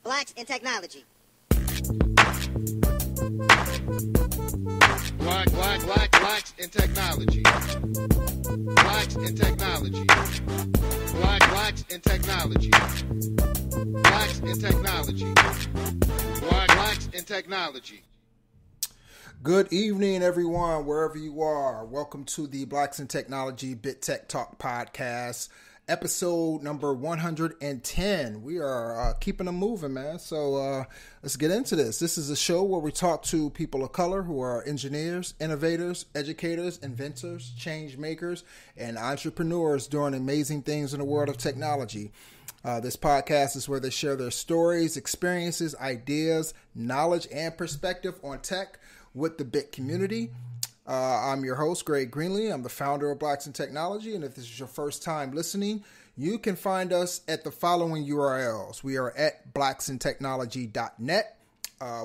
Blacks in Technology. Blacks in technology. Blacks in technology. Blacks in technology. Blacks in technology. Blacks in technology. Good evening, everyone, wherever you are. Welcome to the Blacks in Technology Bit Tech Talk podcast, episode number 110. We are keeping them moving, man. So let's get into this. This is a show where we talk to people of color who are engineers, innovators, educators, inventors, change makers, and entrepreneurs doing amazing things in the world of technology. This podcast is where they share their stories, experiences, ideas, knowledge, and perspective on tech with the Bit community. I'm your host, Greg Greenlee. I'm the founder of Blacks in Technology, and if this is your first time listening, you can find us at the following URLs. We are at blacksintechnology.net.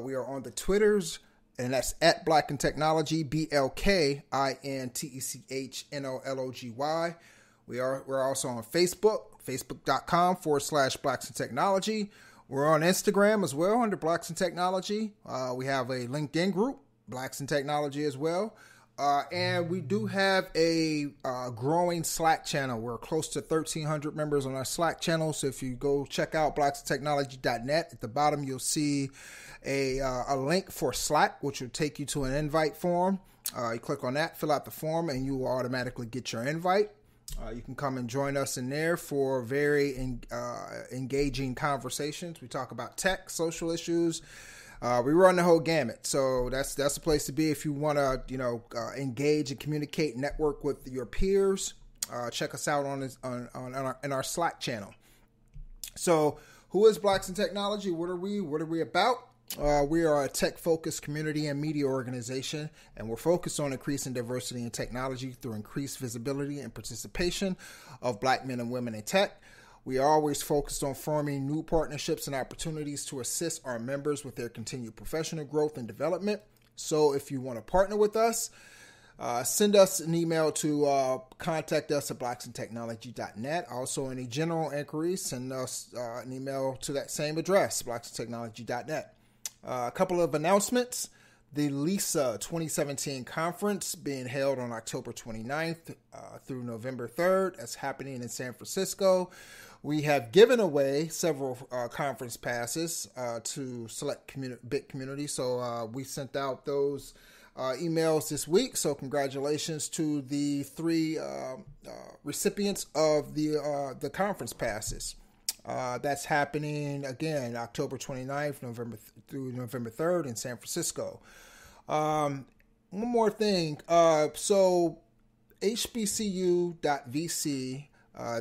We are on the Twitters, and that's at Black in Technology, BLKINTECHNOLOGY. We're also on Facebook, facebook.com/Blacks in Technology. We're on Instagram as well under Blacks in Technology. We have a LinkedIn group, Blacks in Technology as well. And we do have a growing Slack channel. We're close to 1,300 members on our Slack channel. So if you go check out blacksintechnology.net, at the bottom you'll see a link for Slack, which will take you to an invite form. You click on that, fill out the form, and you will automatically get your invite. You can come and join us in there for very engaging conversations. We talk about tech, social issues. We run the whole gamut, so that's the place to be if you want to, engage and communicate, network with your peers. Check us out on our Slack channel. So, who is Blacks in Technology? What are we? What are we about? We are a tech-focused community and media organization, and we're focused on increasing diversity in technology through increased visibility and participation of Black men and women in tech. We are always focused on forming new partnerships and opportunities to assist our members with their continued professional growth and development. So if you want to partner with us, send us an email to contact us at blacksintechnology.net. Also, any general inquiries, send us an email to that same address, blacksintechnology.net. A couple of announcements. The LISA 2017 conference being held on October 29th through November 3rd. That's happening in San Francisco. We have given away several conference passes to select Bit community. So we sent out those emails this week. So congratulations to the three recipients of the conference passes. That's happening again October 29th, through November 3rd in San Francisco. One more thing. So HBCU.VC,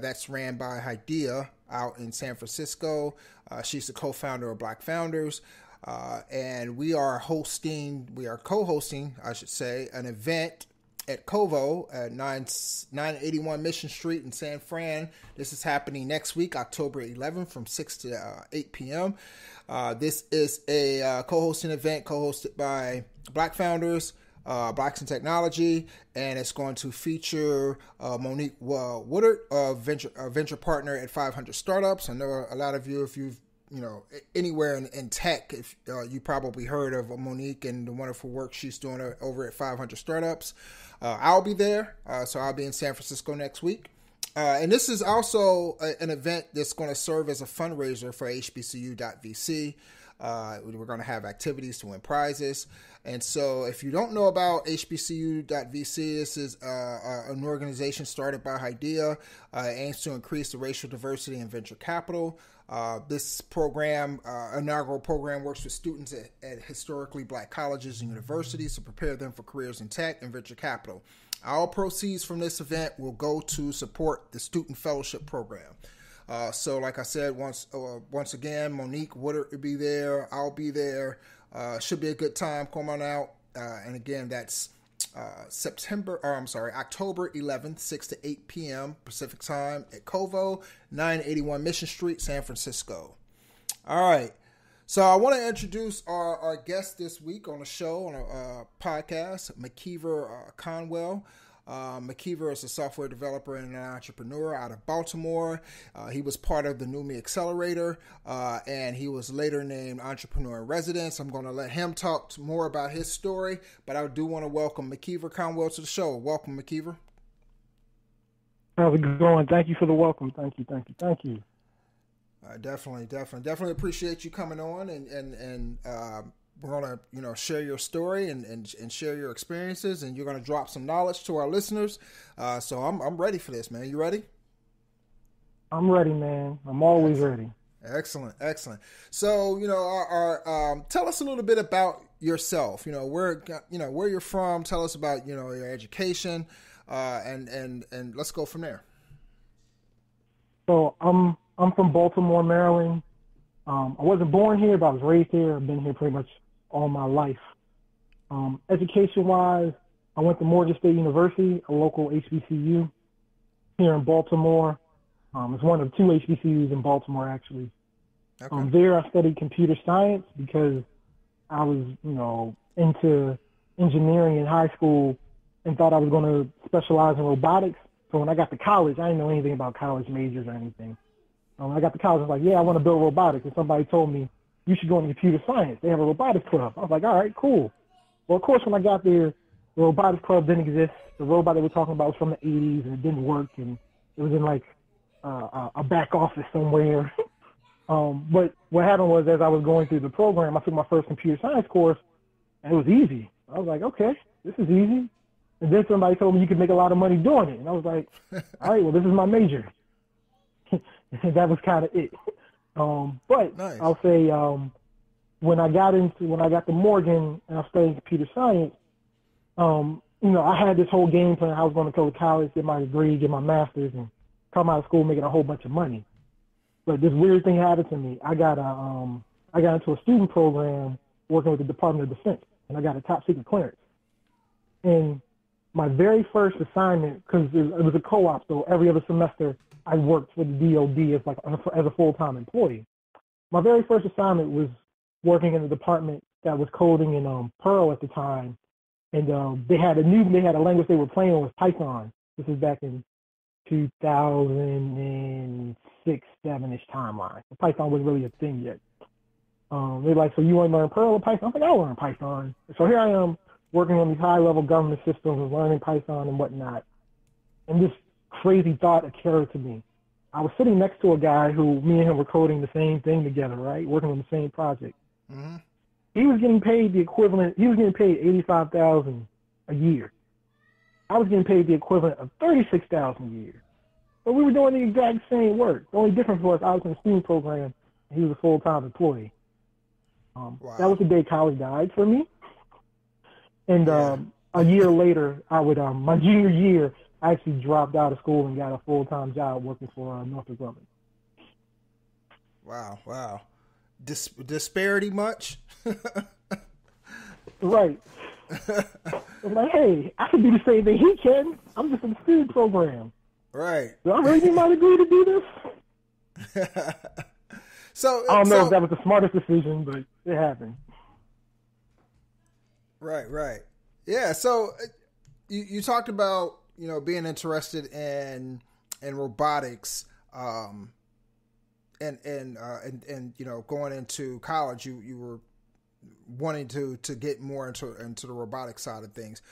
that's ran by Hidea out in San Francisco. She's the co-founder of Black Founders. And we are co-hosting, I should say, an event at Covo at 981 Mission Street in San Fran. This is happening next week, October 11th from 6 to 8 p.m. This is a co-hosting event co-hosted by Black Founders, Blacks in Technology, and it's going to feature Monique Woodard, a venture partner at 500 Startups. I know a lot of you, if you've anywhere in tech, if you probably heard of Monique and the wonderful work she's doing over at 500 Startups. I'll be there, so I'll be in San Francisco next week. And this is also an event that's going to serve as a fundraiser for HBCU.VC. We're going to have activities to win prizes. And so if you don't know about HBCU.VC, this is an organization started by Hidea. Aims to increase the racial diversity in venture capital. This program, inaugural program, works with students at historically Black colleges and universities to prepare them for careers in tech and venture capital. All proceeds from this event will go to support the Student Fellowship Program. So like I said, once again, Monique Woodard will be there. I'll be there. Should be a good time. Come on out. And again, that's October 11th, 6 to 8 p.m. Pacific time at Covo, 981 Mission Street, San Francisco. All right. So I want to introduce our guest this week on the show, on a podcast, Mckeever Conwell. Mckeever is a software developer and an entrepreneur out of Baltimore. He was part of the NewMe Accelerator, and he was later named Entrepreneur in Residence. I'm going to let him talk more about his story, but I do want to welcome Mckeever Conwell to the show. Welcome, Mckeever. How's it going? Thank you for the welcome. Thank you. Definitely appreciate you coming on, and we're gonna share your story and share your experiences, and you're gonna drop some knowledge to our listeners. So I'm ready for this, man. You ready? I'm ready, man. I'm always ready. Excellent. So tell us a little bit about yourself. Where you're from. Tell us about your education, and let's go from there. So I'm from Baltimore, Maryland. I wasn't born here, but I was raised here. I've been here pretty much all my life. Education-wise, I went to Morgan State University, a local HBCU here in Baltimore. It's one of two HBCUs in Baltimore, actually. Okay. There I studied computer science because I was, into engineering in high school and thought I was going to specialize in robotics. So when I got to college, I didn't know anything about college majors or anything. When I got to college, I was like, yeah, I want to build robotics. And somebody told me, you should go into computer science. They have a robotics club. I was like, all right, cool. Well, of course, when I got there, the robotics club didn't exist. The robot they were talking about was from the 80s, and it didn't work. And it was in, like, a back office somewhere. But what happened was, as I was going through the program, I took my first computer science course, and it was easy. I was like, okay, this is easy. And then somebody told me you could make a lot of money doing it. And I was like, all right, well, this is my major. That was kind of it. But nice. I'll say when I got to Morgan and I studied computer science, I had this whole game plan. I was going to go to college, get my degree, get my master's, and come out of school making a whole bunch of money. But this weird thing happened to me. I got into a student program working with the Department of Defense, and I got a top secret clearance. And my very first assignment, because it was a co-op, so every other semester I worked for the DOD as a full-time employee. My very first assignment was working in a department that was coding in Perl at the time, and they had a language they were playing with, Python. This is back in 2006, 7-ish timeline. Python wasn't really a thing yet. They're like, so you want to learn Perl or Python? I'm like, I'll learn Python. So here I am working on these high-level government systems and learning Python and whatnot. And this crazy thought occurred to me. I was sitting next to a guy who me and him were coding the same thing together, right? Working on the same project. Mm-hmm. He was getting paid the equivalent. He was getting paid $85,000 a year. I was getting paid the equivalent of $36,000 a year. But we were doing the exact same work. The only difference was I was in a student program and he was a full-time employee. Wow. That was the day college died for me. And a year later, my junior year, I actually dropped out of school and got a full-time job working for Northrop Grumman. Wow. Disparity much? Right. I'm like, hey, I can do the same thing he can. I'm just in the student program. Right. Do I really need my degree to do this? So I don't know if that was the smartest decision, but it happened. Right. Yeah. So you talked about being interested in robotics, and going into college. You were wanting to get more into the robotic side of things.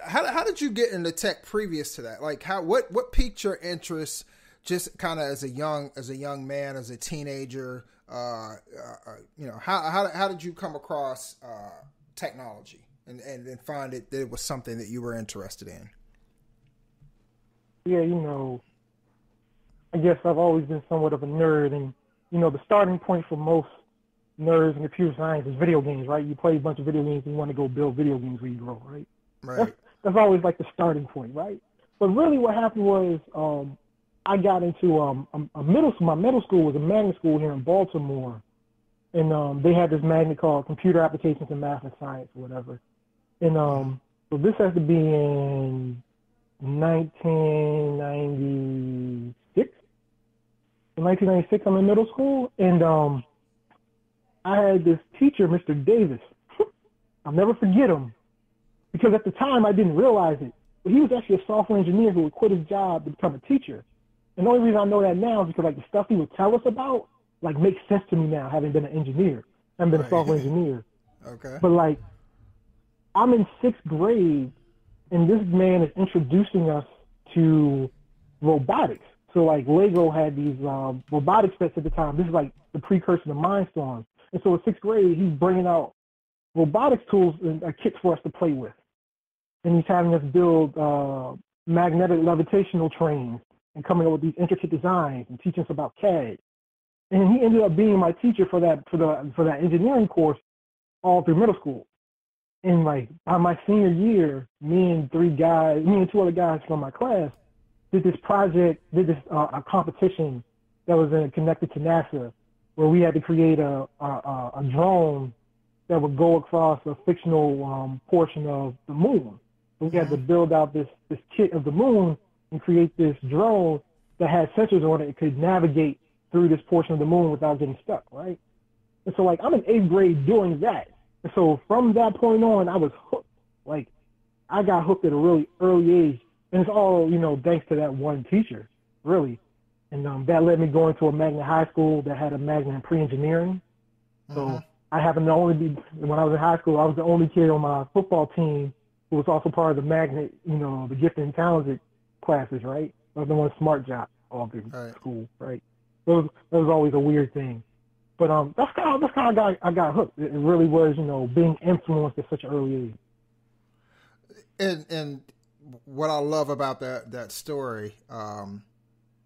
How did you get into tech previous to that? Like what piqued your interest? Just kind of as a young man, as a teenager. How did you come across technology and find that it was something that you were interested in? Yeah, I guess I've always been somewhat of a nerd, and the starting point for most nerds in computer science is video games, right? You play a bunch of video games and you want to go build video games when you grow, right? Right. That's always like the starting point, right? But really what happened was I got into a middle school. My middle school was a magnet school here in Baltimore, and they had this magnet called Computer Applications in Math and Science or whatever. And so this has to be in 1996. In 1996, I'm in middle school, and I had this teacher, Mr. Davis. I'll never forget him, because at the time I didn't realize it, but he was actually a software engineer who would quit his job to become a teacher. And the only reason I know that now is because like the stuff he would tell us about like makes sense to me now, having been an engineer, having been a software engineer. Okay. But like, I'm in 6th grade, and this man is introducing us to robotics. So like Lego had these robotics sets at the time. This is like the precursor to Mindstorms. And so in 6th grade, he's bringing out robotics tools and kits for us to play with. And he's having us build magnetic levitational trains and coming up with these intricate designs and teaching us about CAD. And he ended up being my teacher for that engineering course all through middle school. And like by my senior year, me and 2 other guys from my class did this a competition that was connected to NASA, where we had to create a drone that would go across a fictional portion of the moon. So we had to build out this kit of the moon and create this drone that had sensors on it. It could navigate through this portion of the moon without getting stuck, right? And so like I'm in 8th grade doing that. And so from that point on, I was hooked. Like I got hooked at a really early age. And it's all, thanks to that one teacher, really. And that led me going to a magnet high school that had a magnet in pre-engineering. So I happened to when I was in high school, I was the only kid on my football team who was also part of the magnet, the gifted and talented classes, right? I was the one smart jock all through school, right? That was always a weird thing. But that's how I got hooked. It really was, being influenced at such an early age. And what I love about that story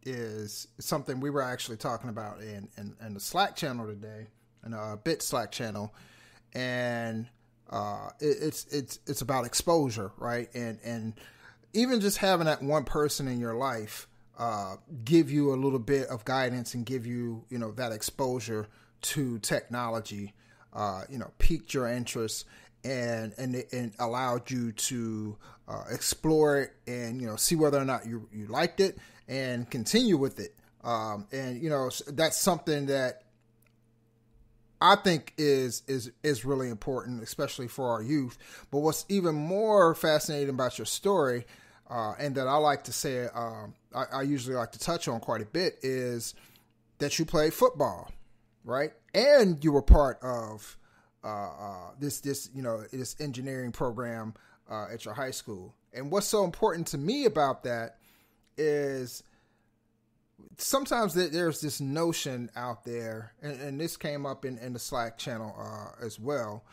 is something we were actually talking about in the Slack channel today, in a Bit Slack channel, and it's about exposure, right? And even just having that one person in your life give you a little bit of guidance and give you that exposure to technology, piqued your interest and allowed you to explore it and see whether or not you liked it and continue with it. And that's something that I think is really important, especially for our youth. But what's even more fascinating about your story, and that I like to say, I usually like to touch on quite a bit, is that you played football, right? And you were part of this engineering program at your high school. And what's so important to me about that is sometimes there's this notion out there, and this came up in the Slack channel as well.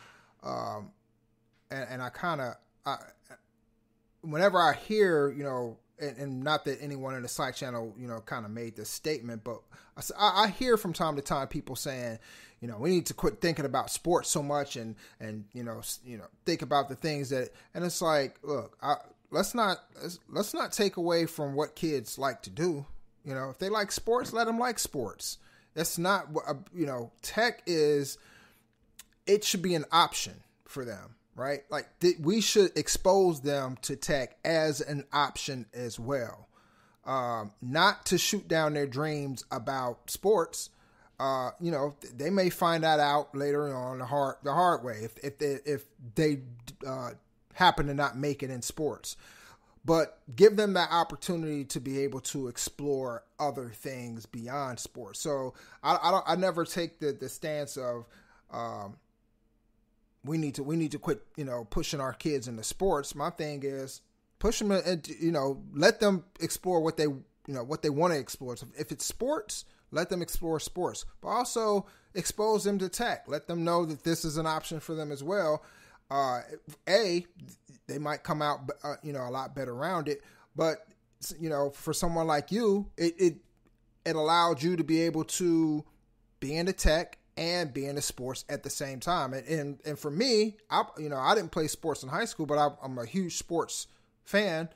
And whenever I hear, and not that anyone in the Slack channel, kind of made this statement, but I hear from time to time people saying, we need to quit thinking about sports so much and think about the things that, and it's like, look, let's not take away from what kids like to do. If they like sports, let them like sports. That's not what, tech is, it should be an option for them, right? Like we should expose them to tech as an option as well. Not to shoot down their dreams about sports. They may find that out later on the hard way if they happen to not make it in sports. But give them that opportunity to be able to explore other things beyond sports. So I never take the stance of we need to quit pushing our kids into sports. My thing is push them and let them explore what they want to explore. So if it's sports, let them explore sports, but also expose them to tech. Let them know that this is an option for them as well. They might come out, a lot better around it. But, for someone like you, it allowed you to be able to be into tech and be into sports at the same time. And for me, I didn't play sports in high school, but I'm a huge sports fan.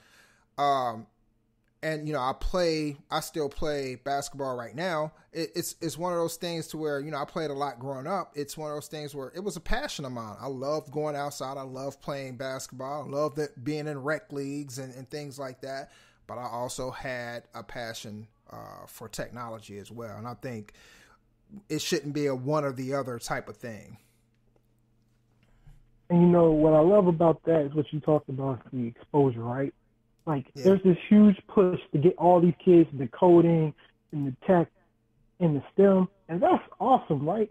And I still play basketball right now. It's one of those things to where, I played a lot growing up. It's one of those things where it was a passion of mine. I loved going outside. I loved playing basketball. I loved being in rec leagues and things like that. But I also had a passion for technology as well. And I think it shouldn't be a one or the other type of thing. And what I love about that is what you talked about, the exposure, right? Like, there's this huge push to get all these kids into coding, in the tech, in the STEM, and that's awesome, right?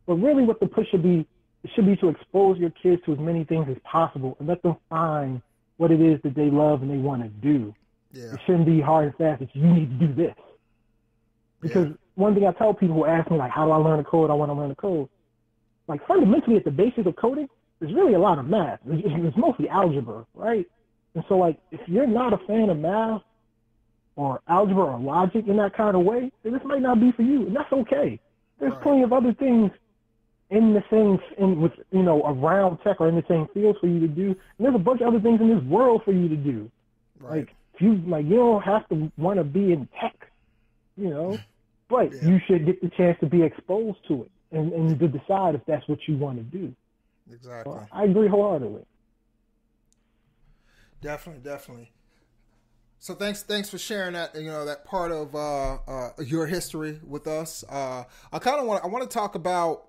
But really what the push should be, it should be to expose your kids to as many things as possible and let them find what it is that they love and they want to do. Yeah. It shouldn't be hard and fast that you need to do this. Because one thing I tell people who ask me, like, how do I learn to code? I want to learn to code. Like, fundamentally, at the basics of coding, there's really a lot of math. It's mostly algebra, right? And so, like, if you're not a fan of math or algebra or logic in that kind of way, then this might not be for you, and that's okay. There's plenty of other things in the same, around tech or in the same field for you to do. And there's a bunch of other things in this world for you to do. Right. Like, if you don't have to want to be in tech, but you should get the chance to be exposed to it and to decide if that's what you want to do. Exactly. So I agree wholeheartedly. Definitely. So thanks for sharing that, that part of your history with us. I want to talk about,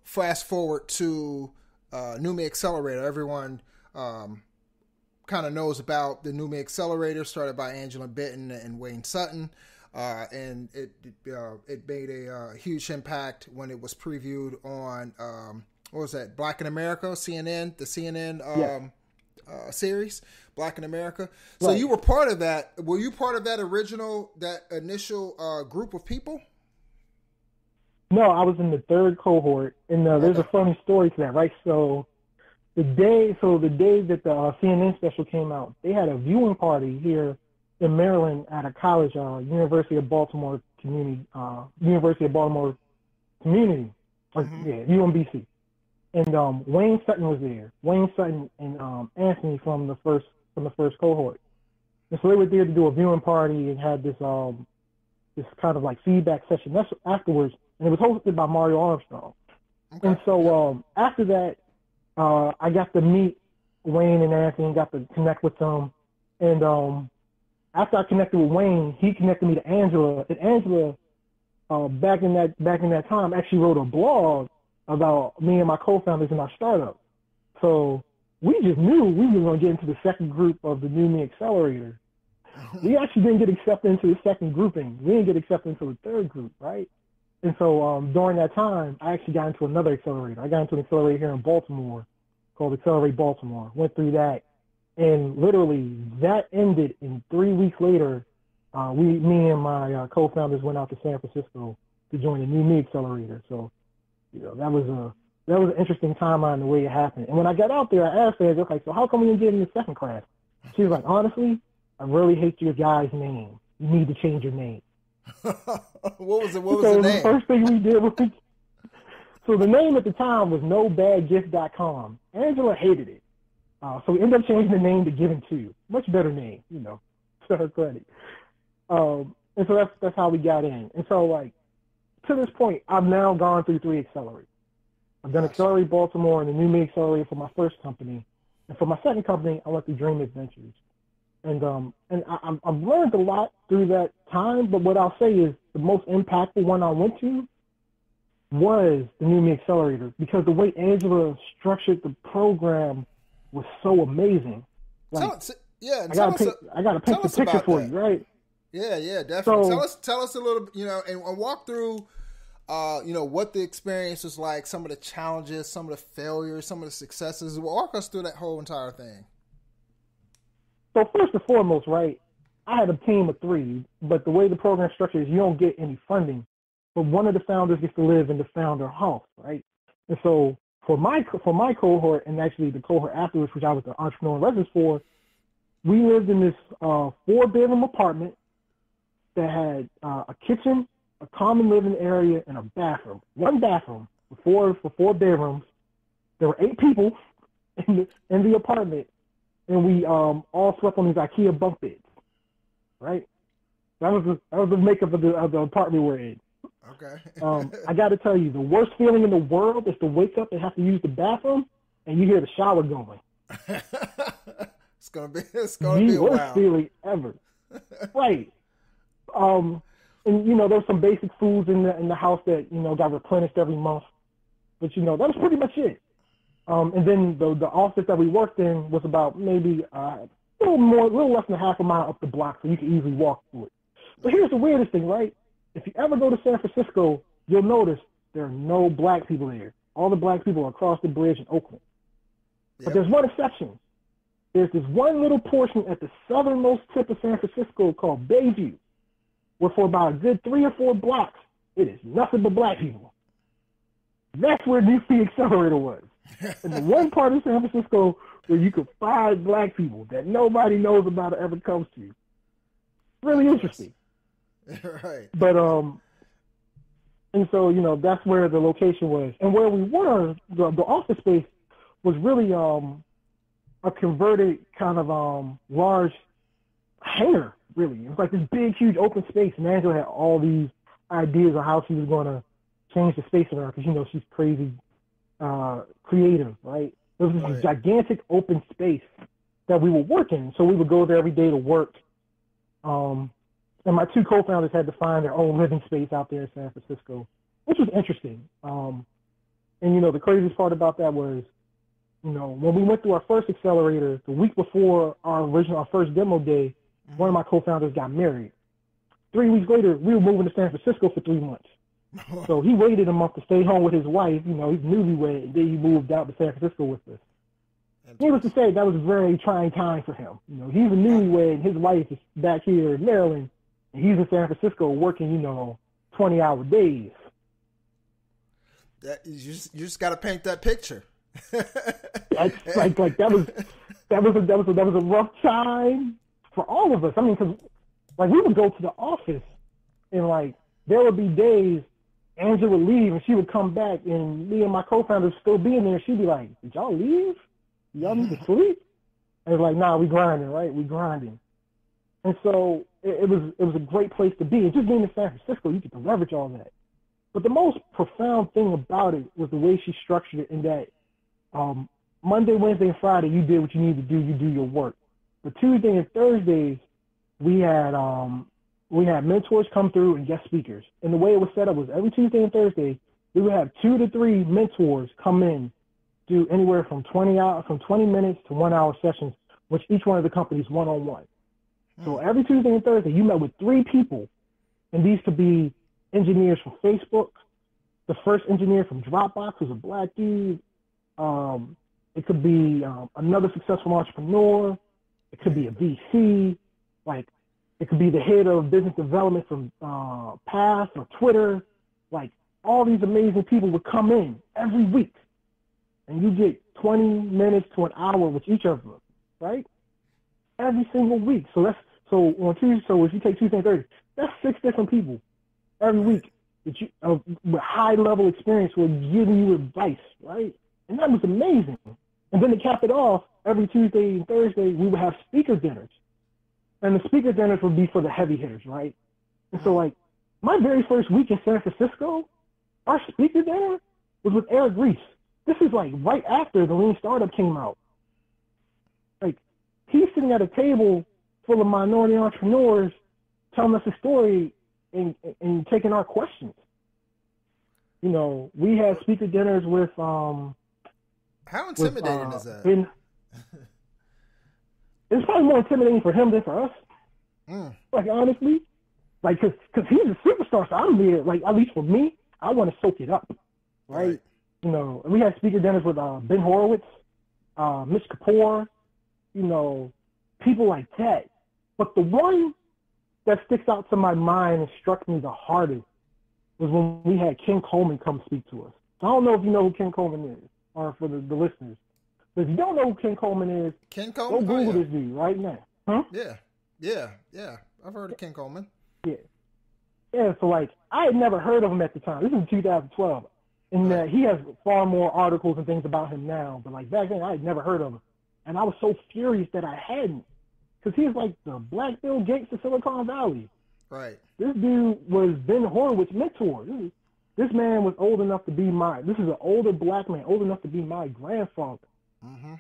fast forward to NUMMI Accelerator. Everyone kind of knows about the NUMMI Accelerator, started by Angela Benton and Wayne Sutton. And it made a huge impact when it was previewed on, what was that, Black in America, CNN, the CNN series, Black in America. So you were part of that. Were you part of that initial group of people? No, I was in the third cohort, and there's a funny story to that, right? So the day that the CNN special came out, they had a viewing party here in Maryland at a college, University of Baltimore Community, UMBC. And Wayne Sutton was there. Wayne Sutton and Anthony from the first cohort. And so they were there to do a viewing party and had this kind of like feedback session. That's afterwards, and it was hosted by Mario Armstrong. Okay. And so after that, I got to meet Wayne and Anthony and got to connect with them. And after I connected with Wayne, he connected me to Angela. And Angela, back in that time, actually wrote a blog about me and my co-founders in our startup. So we just knew we were going to get into the second group of the NUMMI Accelerator. We actually didn't get accepted into the second grouping. We didn't get accepted into the third group, right? And so during that time, I actually got into another accelerator. I got into an accelerator here in Baltimore called Accelerate Baltimore. Went through that. And literally, that ended, and 3 weeks later, me and my co-founders went out to San Francisco to join the NUMMI Accelerator. So, that was an interesting timeline the way it happened. And when I got out there, I asked her, okay, so how come we didn't get in the second class? She was like, honestly, I really hate your guy's name. You need to change your name. What was the name? The first thing we did was, so the name at the time was NoBadGift.com. Angela hated it. So we ended up changing the name to Given To You. Much better name, to her credit. And so that's how we got in. And so, like, to this point, I've now gone through 3 accelerators. I've done Accelerate Baltimore and the NUMMI Accelerator for my first company. And for my second company, I went through Dream Adventures. And I've learned a lot through that time, but what I'll say is the most impactful one I went to was the NUMMI Accelerator, because the way Angela structured the program was so amazing. Like, I gotta paint the picture for you, right? Yeah, definitely. So, tell us a little, and walk through, what the experience was like, some of the challenges, some of the failures, some of the successes. Walk us through that whole entire thing. So first and foremost, right, I had a team of 3, but the way the program structure is, you don't get any funding, but one of the founders gets to live in the founder house, right? And so for my cohort, and actually the cohort afterwards, which I was the entrepreneur in residence for, we lived in this 4-bedroom apartment that had a kitchen, a common living area, and a bathroom. 1 bathroom for 4 bedrooms. There were 8 people in the apartment, and we all slept on these IKEA bunk beds, right? That was the makeup of the apartment we're in. Okay. I got to tell you, the worst feeling in the world is to wake up and have to use the bathroom, and you hear the shower going. It's gonna be the worst feeling ever, right? And there's some basic foods in the house that got replenished every month, but that was pretty much it. And then the office that we worked in was about maybe a little less than a half a mile up the block, so you can easily walk through it. But here's the weirdest thing, right? If you ever go to San Francisco, you'll notice there are no black people there. All the black people are across the bridge in Oakland. But there's one exception. There's this one little portion at the southernmost tip of San Francisco called Bayview, where for about a good 3 or 4 blocks, it is nothing but black people. That's where DC Accelerator was. And the one part of San Francisco where you could find black people that nobody knows about or ever comes to. Really interesting. Right. But, and so, you know, that's where the location was. And where we were, the office space was really a converted kind of large hangar, really. It was like this big, huge open space. And Angela had all these ideas of how she was going to change the space around because, you know, she's crazy creative, right? There was this gigantic open space that we were working. So we would go there every day to work. And my 2 co-founders had to find their own living space out there in San Francisco, which was interesting. And, you know, the craziest part about that was, you know, when we went through our first accelerator, the week before our first demo day, one of my co-founders got married. 3 weeks later, we were moving to San Francisco for 3 months. So he waited a month to stay home with his wife. You know, he's newlywed, and then he moved out to San Francisco with us. Needless to say, that was a very trying time for him. You know, he's a newlywed, and his wife is back here in Maryland, and he's in San Francisco working, you know, 20-hour days. You just got to paint that picture. That's like that was a rough time for all of us. I mean, because like we would go to the office, and like there would be days Angela would leave and she would come back, and me and my co-founders still being there. She'd be like, "Did y'all leave? Y'all need to sleep?" And it's like, "Nah, we grinding, right? We grinding." And so it was a great place to be. And just being in San Francisco, you get to leverage all that. But the most profound thing about it was the way she structured it, in that Monday, Wednesday, and Friday, you did what you needed to do. You do your work. But Tuesday and Thursdays, we had mentors come through and guest speakers. And the way it was set up was every Tuesday and Thursday, we would have 2 to 3 mentors come in, do anywhere from 20 minutes to 1 hour sessions, which each one of the companies one-on-one. So every Tuesday and Thursday, you met with 3 people, and these could be engineers from Facebook. The first engineer from Dropbox was a black dude. It could be another successful entrepreneur. It could be a VC. Like, it could be the head of business development from Path or Twitter. Like, all these amazing people would come in every week, and you get 20 minutes to an hour with each of them, right? Every single week. So if you take Tuesday and Thursday, that's 6 different people every week that you with high level experience were giving you advice, right? And that was amazing. And then to cap it off, every Tuesday and Thursday we would have speaker dinners. And the speaker dinners would be for the heavy hitters, right? And so, like, my very first week in San Francisco, our speaker dinner was with Eric Ries. This is, like, right after the Lean Startup came out. Like, he's sitting at a table full of minority entrepreneurs telling us a story and taking our questions. You know, we had speaker dinners with... How intimidating is that? It's probably more intimidating for him than for us. Like, honestly. Like, because he's a superstar, so I'm there, like, at least for me, I want to soak it up, right? You know, we had speaker dinners with Ben Horowitz, Mitch Kapoor, you know, people like that. But the one that sticks out to my mind and struck me the hardest was when we had Ken Coleman come speak to us. So I don't know if you know who Ken Coleman is, or for the listeners. But if you don't know who Ken Coleman is, go Google this dude right now. Huh? Yeah. I've heard of Ken Coleman. Yeah, so, like, I had never heard of him at the time. This is 2012. And he has far more articles and things about him now. But, like, back then, I had never heard of him. And I was so furious that I hadn't. Because he's like the Black Bill Gates of Silicon Valley. Right. This dude was Ben Horowitz's mentor. This man was old enough to be this is an older black man, old enough to be my grandfather. Mm-hmm.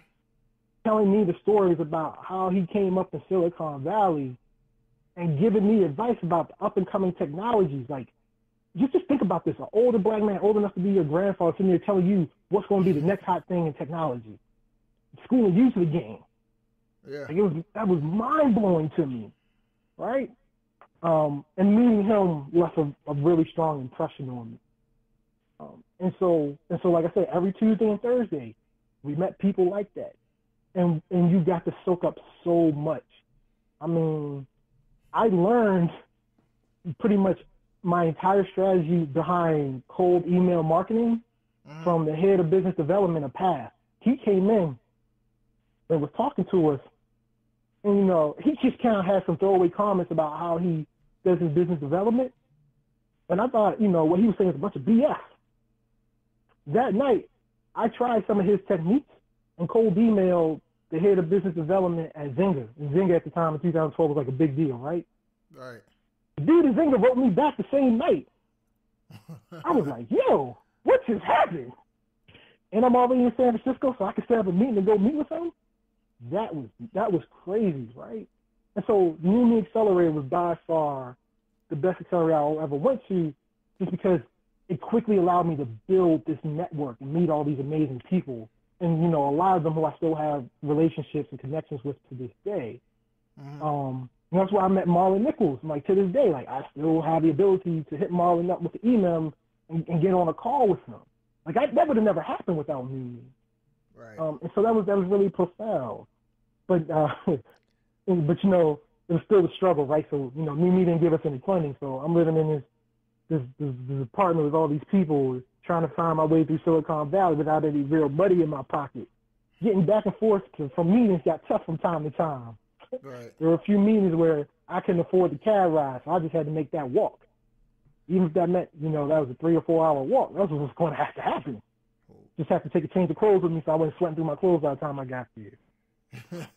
Telling me the stories about how he came up in Silicon Valley and giving me advice about the up-and-coming technologies. Like, just think about this. An older black man, old enough to be your grandfather, sitting there telling you what's going to be the next hot thing in technology. Schooling you to the game. Yeah. Like that was mind blowing to me, right? And meeting him left a really strong impression on me. And so, like I said, every Tuesday and Thursday, we met people like that, and you got to soak up so much. I mean, I learned pretty much my entire strategy behind cold email marketing from the head of business development of Path. He came in and was talking to us, and he just kind of had some throwaway comments about how he does his business development, and I thought what he was saying was a bunch of BS. That night, I tried some of his techniques and cold emailed the head of business development at Zynga. And Zynga at the time in 2012 was like a big deal, right? Right. The dude at Zynga wrote me back the same night. I was like, yo, what just happened? And I'm already in San Francisco, so I could set up a meeting and go meet with him. That was crazy, right? And so the New Me Accelerator was by far the best accelerator I ever went to, just because it quickly allowed me to build this network and meet all these amazing people. And, a lot of them who I still have relationships and connections with to this day. That's why I met Marlon Nichols. Like, to this day, like, I still have the ability to hit Marlon up with the email and get on a call with him. Like, that would have never happened without me. Right. And so that was really profound. But, it was still a struggle, right? So, me didn't give us any funding. So I'm living in this apartment with all these people trying to find my way through Silicon Valley without any real money in my pocket. Getting back and forth from meetings got tough from time to time. Right. There were a few meetings where I couldn't afford the cab ride, so I just had to make that walk. Even if that meant, that was a 3 or 4 hour walk, that's what was going to have to happen. Just have to take a change of clothes with me so I wasn't sweating through my clothes by the time I got there.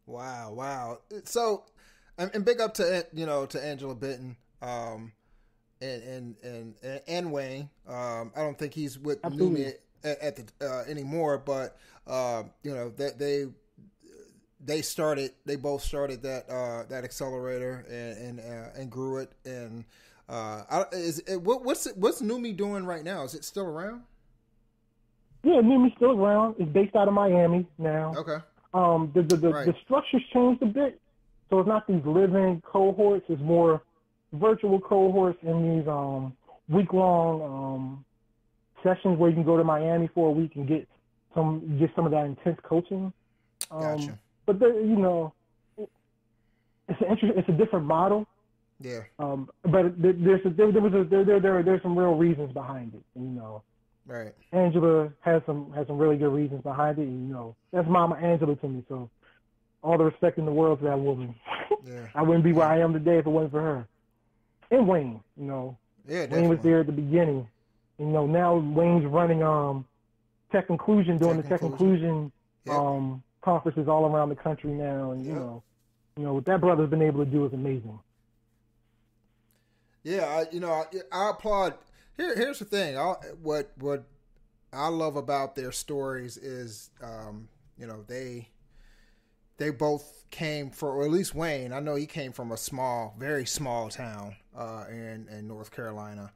Wow. So, and big up to Angela Benton, and Wayne. I don't think he's with Numi at the anymore, but they both started that accelerator and grew it. And what's Numi doing right now? Is it still around? Yeah, Numi's still around. It's based out of Miami now. Okay. The structure's changed a bit, so it's not these living cohorts. It's more virtual cohorts in these week-long sessions where you can go to Miami for a week and get some of that intense coaching. Gotcha. But it's a different model. Yeah. But there's some real reasons behind it. Right. Angela has some really good reasons behind it. That's Mama Angela to me. So all the respect in the world to that woman. Yeah. I wouldn't be where I am today if it wasn't for her. And Wayne, Yeah, definitely. Wayne was there at the beginning. Now Wayne's running Tech Inclusion, doing the Tech Inclusion conferences all around the country now, and what that brother's been able to do is amazing. Yeah, I applaud. Here's the thing. What I love about their stories is, they both came from, or at least Wayne. I know he came from a very small town in North Carolina,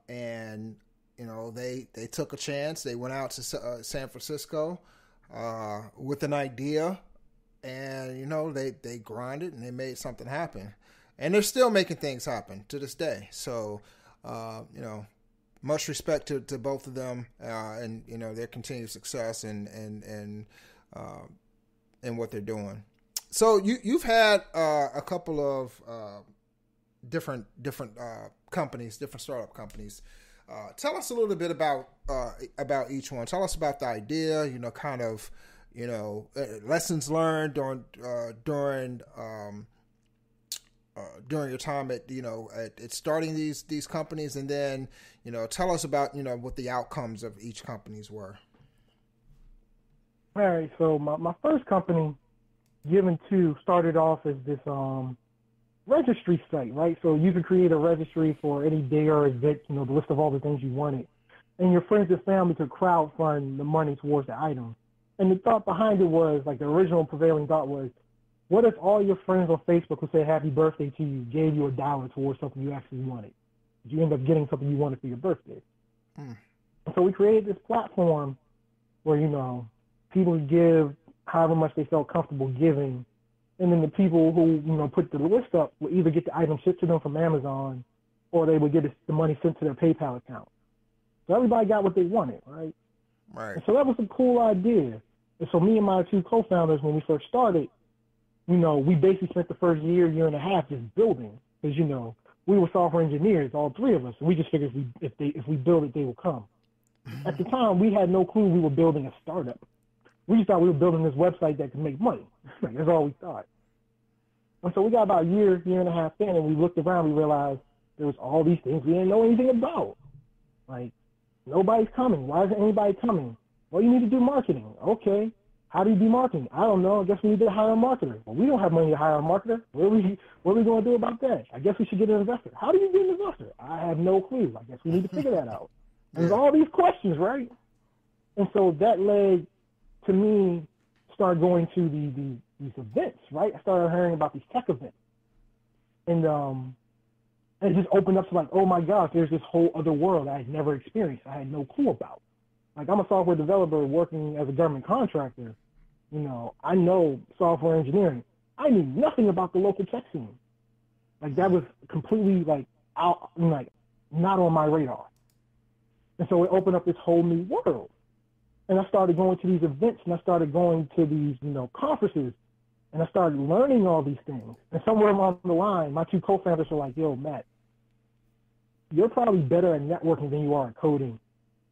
and they took a chance. They went out to San Francisco with an idea, and they grinded and they made something happen, and they're still making things happen to this day. So much respect to both of them, and their continued success and what they're doing. So you've had a couple of different companies, different startup companies. Tell us a little bit about each one. Tell us about the idea, lessons learned during your time at starting these companies, and then tell us about what the outcomes of each companies were. All right, so my first company, Given To, started off as this registry site, right? So you could create a registry for any day or event, the list of all the things you wanted, and your friends and family could crowdfund the money towards the item. And the thought behind it was, like, the original prevailing thought was, what if all your friends on Facebook who say happy birthday to you gave you $1 towards something you actually wanted? You end up getting something you wanted for your birthday. And so we created this platform where, people give however much they felt comfortable giving. And then the people who, put the list up would either get the item shipped to them from Amazon or they would get the money sent to their PayPal account. So everybody got what they wanted, right? Right. And so that was a cool idea. And so me and my two co-founders, when we first started, we basically spent the first year and a half just building. Because, we were software engineers, all three of us. And we just figured if we build it, they will come. At the time, we had no clue we were building a startup. We just thought we were building this website that could make money. That's all we thought. And so we got about a year and a half in, and we looked around, we realized there was all these things we didn't know anything about. Like, nobody's coming. Why isn't anybody coming? Well, you need to do marketing. Okay. How do you do marketing? I don't know. I guess we need to hire a marketer. Well, we don't have money to hire a marketer. What are we going to do about that? I guess we should get an investor. How do you get an investor? I have no clue. I guess we need to figure that out. There's all these questions, right? And so that led to me start going to these events, right? I started hearing about these tech events. And it just opened up to like, oh my gosh, there's this whole other world I had never experienced. I had no clue about. Like, I'm a software developer working as a government contractor. I know software engineering. I knew nothing about the local tech scene. Like, that was completely like out, like not on my radar. And so it opened up this whole new world. And I started going to these events, and I started going to these, conferences, and I started learning all these things. And somewhere along the line, my two co-founders were like, yo, Matt, you're probably better at networking than you are at coding.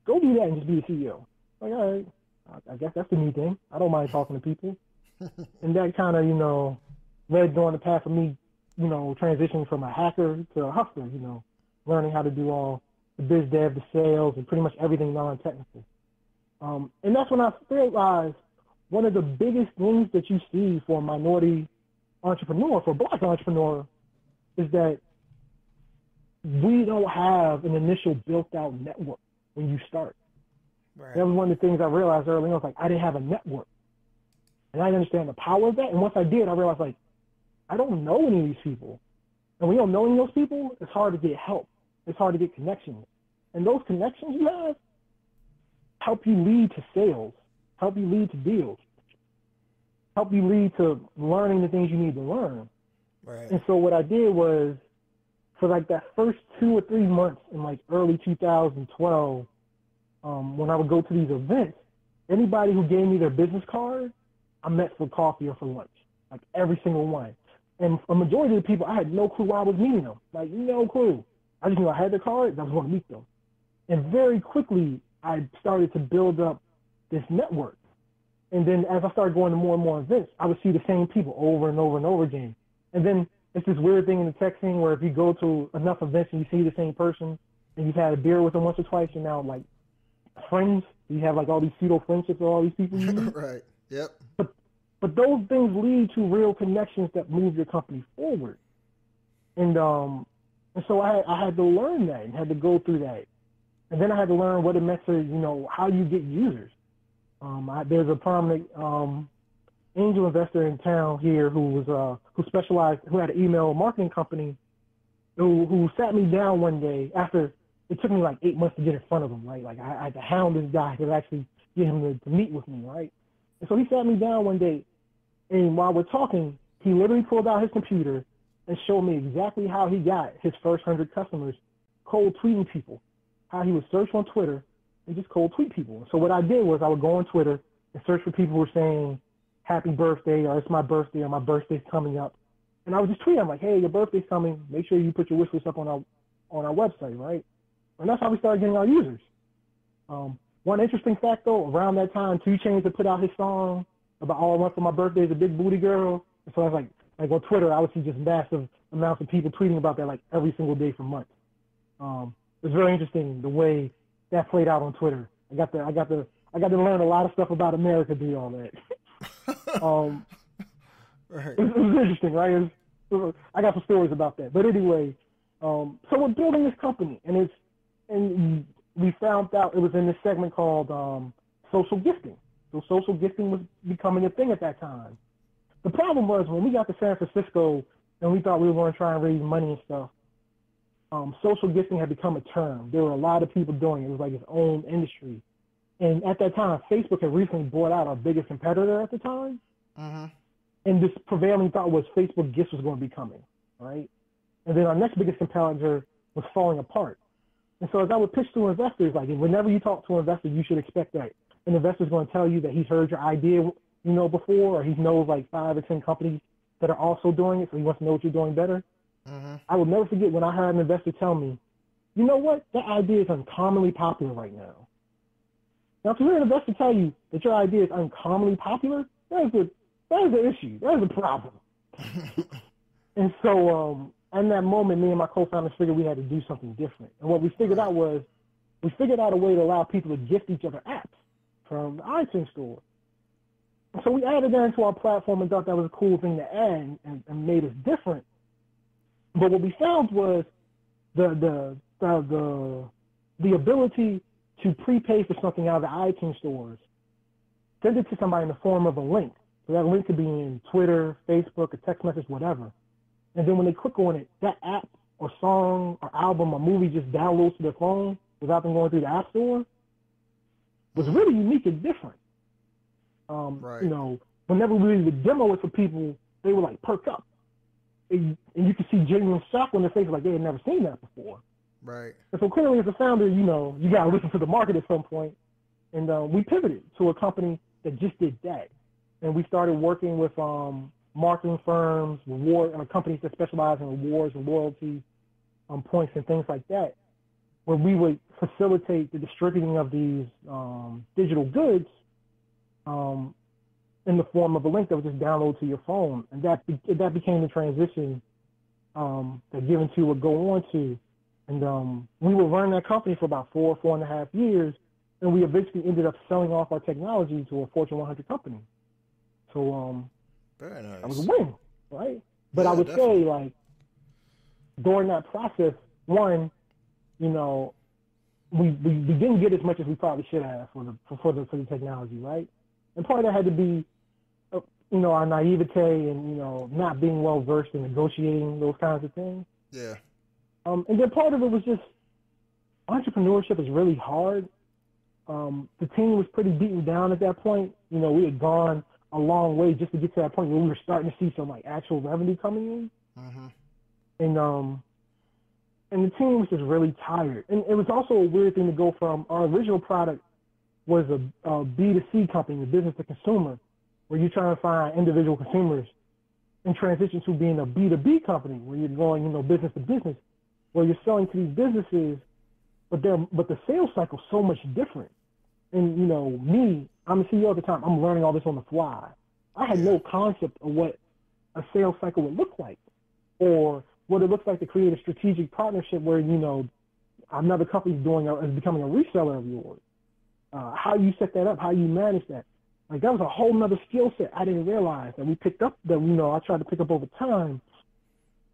Go do that and just be a CEO. Like, all right, I guess that's the new thing. I don't mind talking to people. And that kind of, led down the path of me, transitioning from a hacker to a hustler, learning how to do all the biz dev, the sales, and pretty much everything non-technical. And that's when I realized one of the biggest things that you see for a minority entrepreneur, for a Black entrepreneur, is that we don't have an initial built-out network when you start. Right. That was one of the things I realized early on. I was like, I didn't have a network. And I didn't understand the power of that. And once I did, I realized, like, I don't know any of these people. And when you don't know any of those people, it's hard to get help. It's hard to get connections. And those connections you have help you lead to sales, help you lead to deals, help you lead to learning the things you need to learn. Right. And so what I did was, for like that first 2 or 3 months in like early 2012, when I would go to these events, anybody who gave me their business card, I met for coffee or for lunch, like every single one. And a majority of the people, I had no clue why I was meeting them, like no clue. I just knew I had their cards, I was going to meet them. And very quickly, I started to build up this network. And then as I started going to more and more events, I would see the same people over and over and over again. And then it's this weird thing in the tech scene where if you go to enough events and you see the same person and you've had a beer with them once or twice, you're now like friends. You have like all these pseudo friendships with all these people you meet. Right. Yep. But those things lead to real connections that move your company forward. And so I had to learn that and had to go through that. And then I had to learn what it meant to, how you get users. There's a prominent angel investor in town here who had an email marketing company who sat me down one day after it took me like 8 months to get in front of him, right? Like I had to hound this guy to actually get him to meet with me, right? And so he sat me down one day, and while we're talking, he literally pulled out his computer and showed me exactly how he got his first 100 customers cold tweeting people, how he would search on Twitter and just cold tweet people. So what I did was I would go on Twitter and search for people who were saying, happy birthday, or it's my birthday, or my birthday's coming up. And I would just tweet them like, hey, your birthday's coming. Make sure you put your wish list up on our website, right? And that's how we started getting our users. One interesting fact, though, around that time, 2 Chainz had put out his song about all I want for my birthday is a big booty girl. And so I was like on Twitter, I would see just massive amounts of people tweeting about that like every single day for months. It was very interesting the way that played out on Twitter. I got to learn a lot of stuff about America doing all that. Right. It was interesting, right? I got some stories about that. But anyway, so we're building this company, and we found out it was in this segment called social gifting. So social gifting was becoming a thing at that time. The problem was when we got to San Francisco and we thought we were going to try and raise money and stuff, social gifting had become a term. There were a lot of people doing it. It was like its own industry. And at that time, Facebook had recently bought out our biggest competitor at the time. And this prevailing thought was Facebook Gifts was going to be coming, right? And then our next biggest competitor was falling apart. And so as I would pitch to investors, like whenever you talk to an investor, you should expect that an investor's going to tell you that he's heard your idea, before, or he knows like 5 or 10 companies that are also doing it, so he wants to know what you're doing better. I will never forget when I heard an investor tell me, you know what, that idea is uncommonly popular right now. Now, to hear an investor tell you that your idea is uncommonly popular, that is an issue. That is a problem. And so, in that moment, me and my co-founders figured we had to do something different. And what we figured out was, we figured out a way to allow people to gift each other apps from the iTunes store. And so we added that into our platform and thought that was a cool thing to add and made us different. But what we found was the ability to prepay for something out of the iTunes stores, send it to somebody in the form of a link. So that link could be in Twitter, Facebook, a text message, whatever. And then when they click on it, that app or song or album or movie just downloads to their phone without them going through the app store was really unique and different. Whenever we would demo it for people, they would like perk up. And you could see genuine shock on their face, like they had never seen that before. Right. And so clearly as a founder, you got to listen to the market at some point. And we pivoted to a company that just did that. And we started working with marketing firms, companies that specialize in rewards and loyalty points and things like that, where we would facilitate the distributing of these digital goods in the form of a link that would just download to your phone. And that became the transition that Give and To would go on to. And we would run that company for about 4.5 years, and we eventually ended up selling off our technology to a Fortune 100 company. So very nice. That was a win, right? But I would say, like, during that process, one, we didn't get as much as we probably should have for the technology, right? And part of that had to be, our naivete and, not being well versed in negotiating those kinds of things. Yeah. And then part of it was just entrepreneurship is really hard. The team was pretty beaten down at that point. We had gone a long way just to get to that point where we were starting to see some like actual revenue coming in. And the team was just really tired. And it was also a weird thing to go from our original product was a B2C company, a business to consumer, where you're trying to find individual consumers, and transition to being a B2B company where you're going, business to business, where you're selling to these businesses, but the sales cycle is so much different. And, me, I'm a CEO at the time, I'm learning all this on the fly. I had no concept of what a sales cycle would look like, or what it looks like to create a strategic partnership where, another company is becoming a reseller of yours. How you set that up, how you manage that. Like, that was a whole nother skill set I didn't realize that we picked up, that, I tried to pick up over time.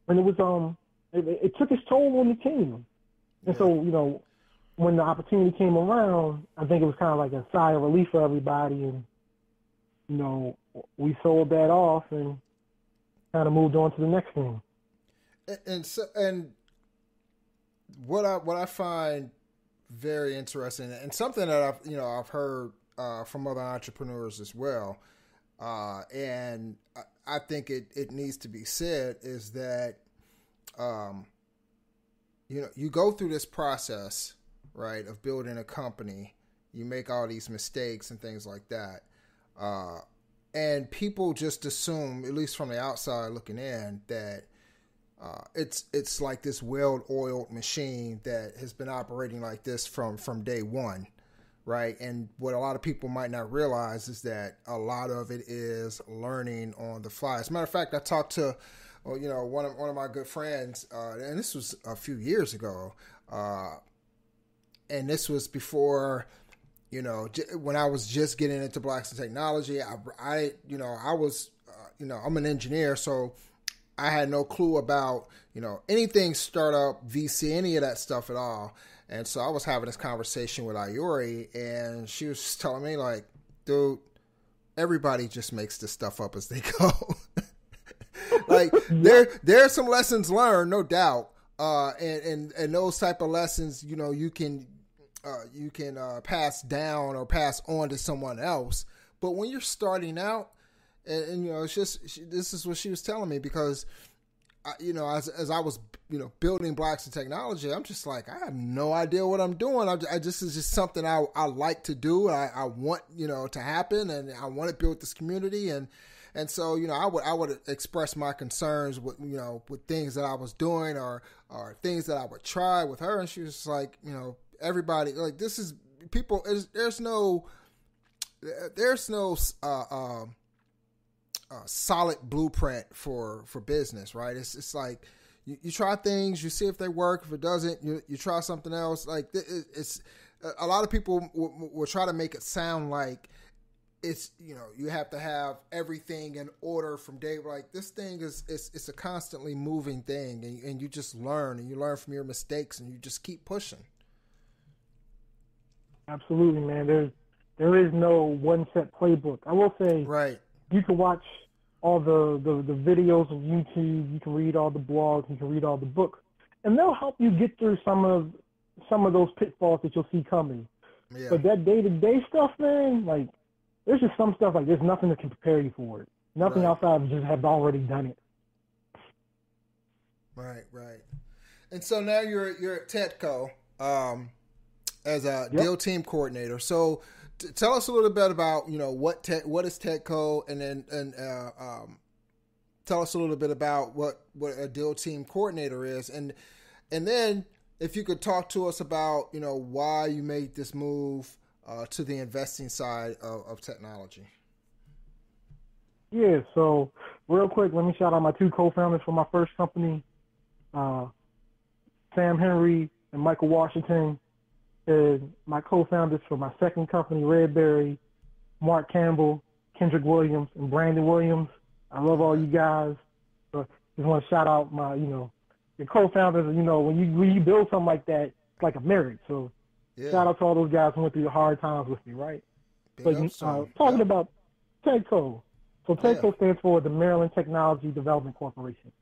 And it was, it took its toll on the team. And so, when the opportunity came around, I think it was kind of like a sigh of relief for everybody. And, we sold that off and kind of moved on to the next thing. And what I find very interesting, and something that I've heard from other entrepreneurs as well, and I think it needs to be said, is that you go through this process, right, of building a company. You make all these mistakes and things like that, and people just assume, at least from the outside looking in, that it's like this well-oiled machine that has been operating like this from day one, right? And what a lot of people might not realize is that a lot of it is learning on the fly. As a matter of fact, I talked to one of my good friends, and this was a few years ago, and this was before, when I was just getting into Blacks in Technology. I was, I'm an engineer, so I had no clue about, anything startup, VC, any of that stuff at all. And so I was having this conversation with Ayuri, and she was just telling me, like, dude, everybody just makes this stuff up as they go. Like, there are some lessons learned, no doubt. And those type of lessons, you can you can pass down or pass on to someone else. But when you're starting out, and you know, it's just this is what she was telling me, because you know, as I was, you know, building Blacks in Technology, I'm just like, I have no idea what I'm doing. I just is just something I like to do. I want, you know, to happen, and I want to build this community, and so, you know, I would express my concerns with, you know, with things that I was doing or things that I would try with her, and she was just like, you know, everybody, like, this is people. There's no solid blueprint for business, right? It's like you try things, you see if they work. If it doesn't, you try something else. Like, it's a lot of people will try to make it sound like it's, you know, you have to have everything in order from day. Like, this thing it's a constantly moving thing, and you just learn, and you learn from your mistakes, and you just keep pushing. Absolutely, man. There is no one set playbook. I will say, right. You can watch all the videos on YouTube. You can read all the blogs. You can read all the books, and they'll help you get through some of those pitfalls that you'll see coming. Yeah. But that day-to-day stuff, man, like, there's just some stuff, like, there's nothing that can prepare you for it. Nothing right. outside of just have already done it. Right. And so now you're at Tedco as a deal team coordinator. So tell us a little bit about, you know, what is Tedco, and then tell us a little bit about what a deal team coordinator is, and then if you could talk to us about, you know, why you made this move to the investing side of technology. Yeah, so real quick, let me shout out my two co-founders for my first company, Sam Henry and Michael Washington, and my co-founders for my second company, Redberry, Mark Campbell, Kendrick Williams, and Brandon Williams. I love all you guys. So just want to shout out my, you know, your co-founders. You know, when you build something like that, it's like a marriage. So shout out to all those guys who went through the hard times with me, right? But talking about Tedco. So Tedco stands for the Maryland Technology Development Corporation.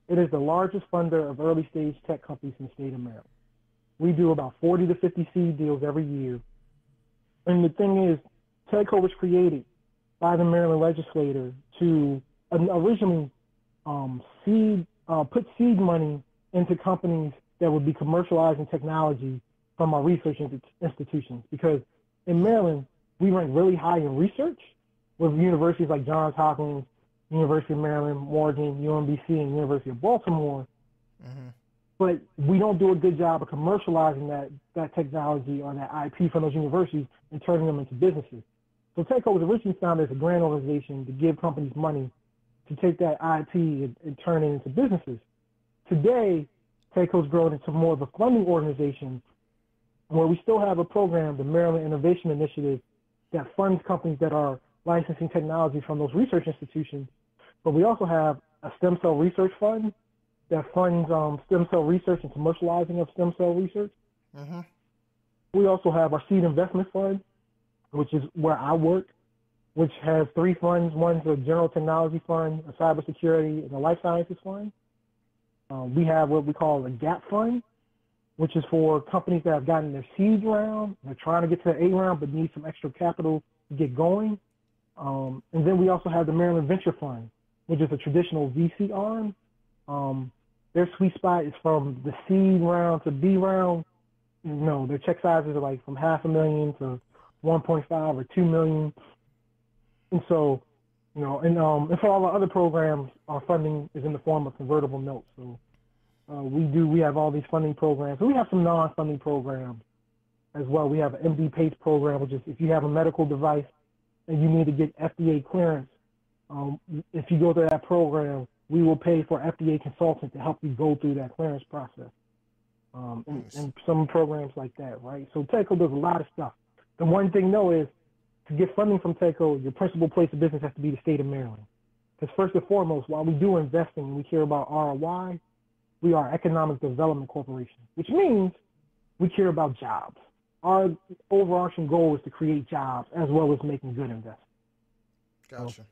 It is the largest funder of early-stage tech companies in the state of Maryland. We do about 40 to 50 seed deals every year. And the thing is, Tedco was created by the Maryland legislator to originally put seed money into companies that would be commercializing technology from our research institutions. Because in Maryland, we rank really high in research with universities like Johns Hopkins, University of Maryland, Morgan, UMBC, and University of Baltimore. Mm-hmm. But we don't do a good job of commercializing that technology or that IP from those universities and turning them into businesses. So Tedco was originally founded as a grant organization to give companies money to take that IP and turn it into businesses. Today, Tedco's grown into more of a funding organization where we still have a program, the Maryland Innovation Initiative, that funds companies that are licensing technology from those research institutions. But we also have a stem cell research fund that funds stem cell research and commercializing of stem cell research. Mm-hmm. We also have our seed investment fund, which is where I work, which has three funds. One's a general technology fund, a cybersecurity, and a life sciences fund. We have what we call a GAP fund, which is for companies that have gotten their seed round. They're trying to get to the A round, but need some extra capital to get going. And then we also have the Maryland Venture Fund, which is a traditional VC arm. Their sweet spot is from the seed round to B round. You know, their check sizes are like from $500,000 to 1.5 or 2 million. And so, you know, and for all our other programs, our funding is in the form of convertible notes. So we have all these funding programs. And we have some non-funding programs as well. We have an MD PACE program, which is if you have a medical device and you need to get FDA clearance, if you go through that program, we will pay for FDA consultant to help you go through that clearance process. And some programs like that, right? So Tedco does a lot of stuff. The one thing, though, is to get funding from Tedco, your principal place of business has to be the state of Maryland. Because first and foremost, while we do investing and we care about ROI, we are Economic Development Corporation, which means we care about jobs. Our overarching goal is to create jobs as well as making good investments. Gotcha. So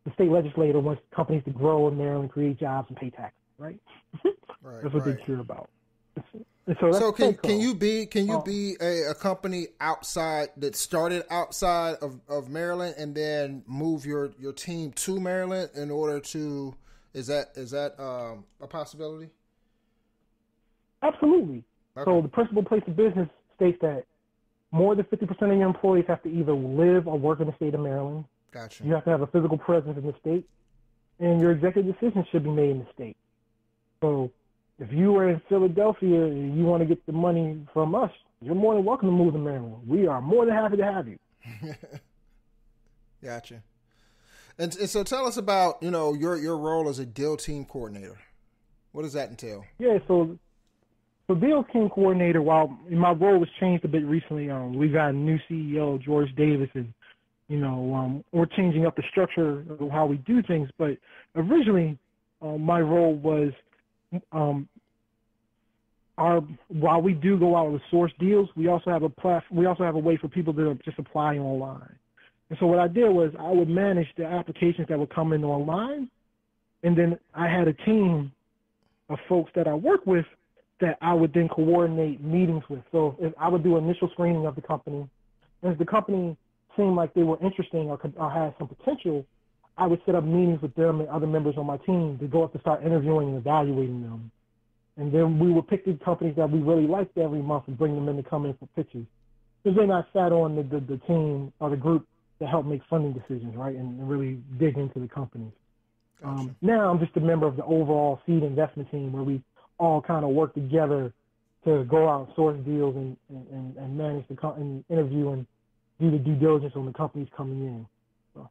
the state legislator wants companies to grow in Maryland, create jobs, and pay taxes, right? Right. That's what they care about. And so that's can you Tedco. be a company outside that started outside of Maryland and then move your team to Maryland in order to is that a possibility? Absolutely. Okay. So the principal place of business states that more than 50% of your employees have to either live or work in the state of Maryland. Gotcha. You have to have a physical presence in the state, and your executive decisions should be made in the state. So if you are in Philadelphia and you want to get the money from us, you're more than welcome to move to Maryland. We are more than happy to have you. Gotcha. And so tell us about, your role as a deal team coordinator. What does that entail? Yeah, so deal team coordinator, while my role was changed a bit recently, we got a new CEO, George Davis, and we're changing up the structure of how we do things. But originally, my role was while we do go out with source deals, we also have a way for people to just apply online. And so what I did was I would manage the applications that would come in online, and then I had a team of folks that I work with that I would then coordinate meetings with. So if I would do initial screening of the company, and if the company seemed like they were interesting or had some potential, I would set up meetings with them and other members on my team to go up to start interviewing and evaluating them. And then we would pick the companies that we really liked every month and bring them in to come in for pitches. Because then I sat on the team or the group to help make funding decisions, right, and really dig into the companies. Gotcha. Now I'm just a member of the overall seed investment team where we all kind of work together to go out and source deals and manage and interview and do the due diligence on the companies coming in. So.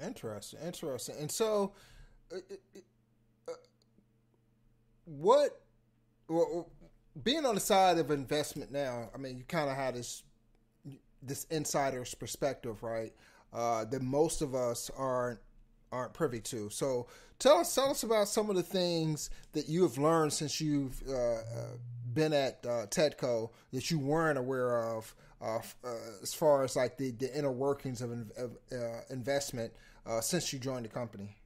Interesting. And so, being on the side of investment now, I mean, you kind of had this insider's perspective, right? That most of us aren't privy to. So tell us about some of the things that you have learned since you've been at Tedco that you weren't aware of as far as like the inner workings of investment since you joined the company.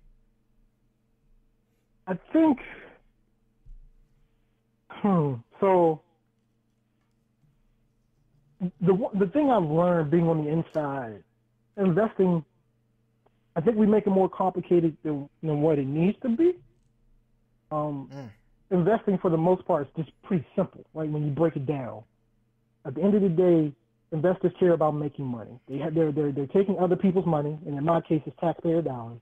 I think so. The thing I've learned being on the inside, investing, I think we make it more complicated than what it needs to be. Investing, for the most part, is just pretty simple, right? When you break it down, at the end of the day, investors care about making money. They're taking other people's money, and in my case, it's taxpayer dollars,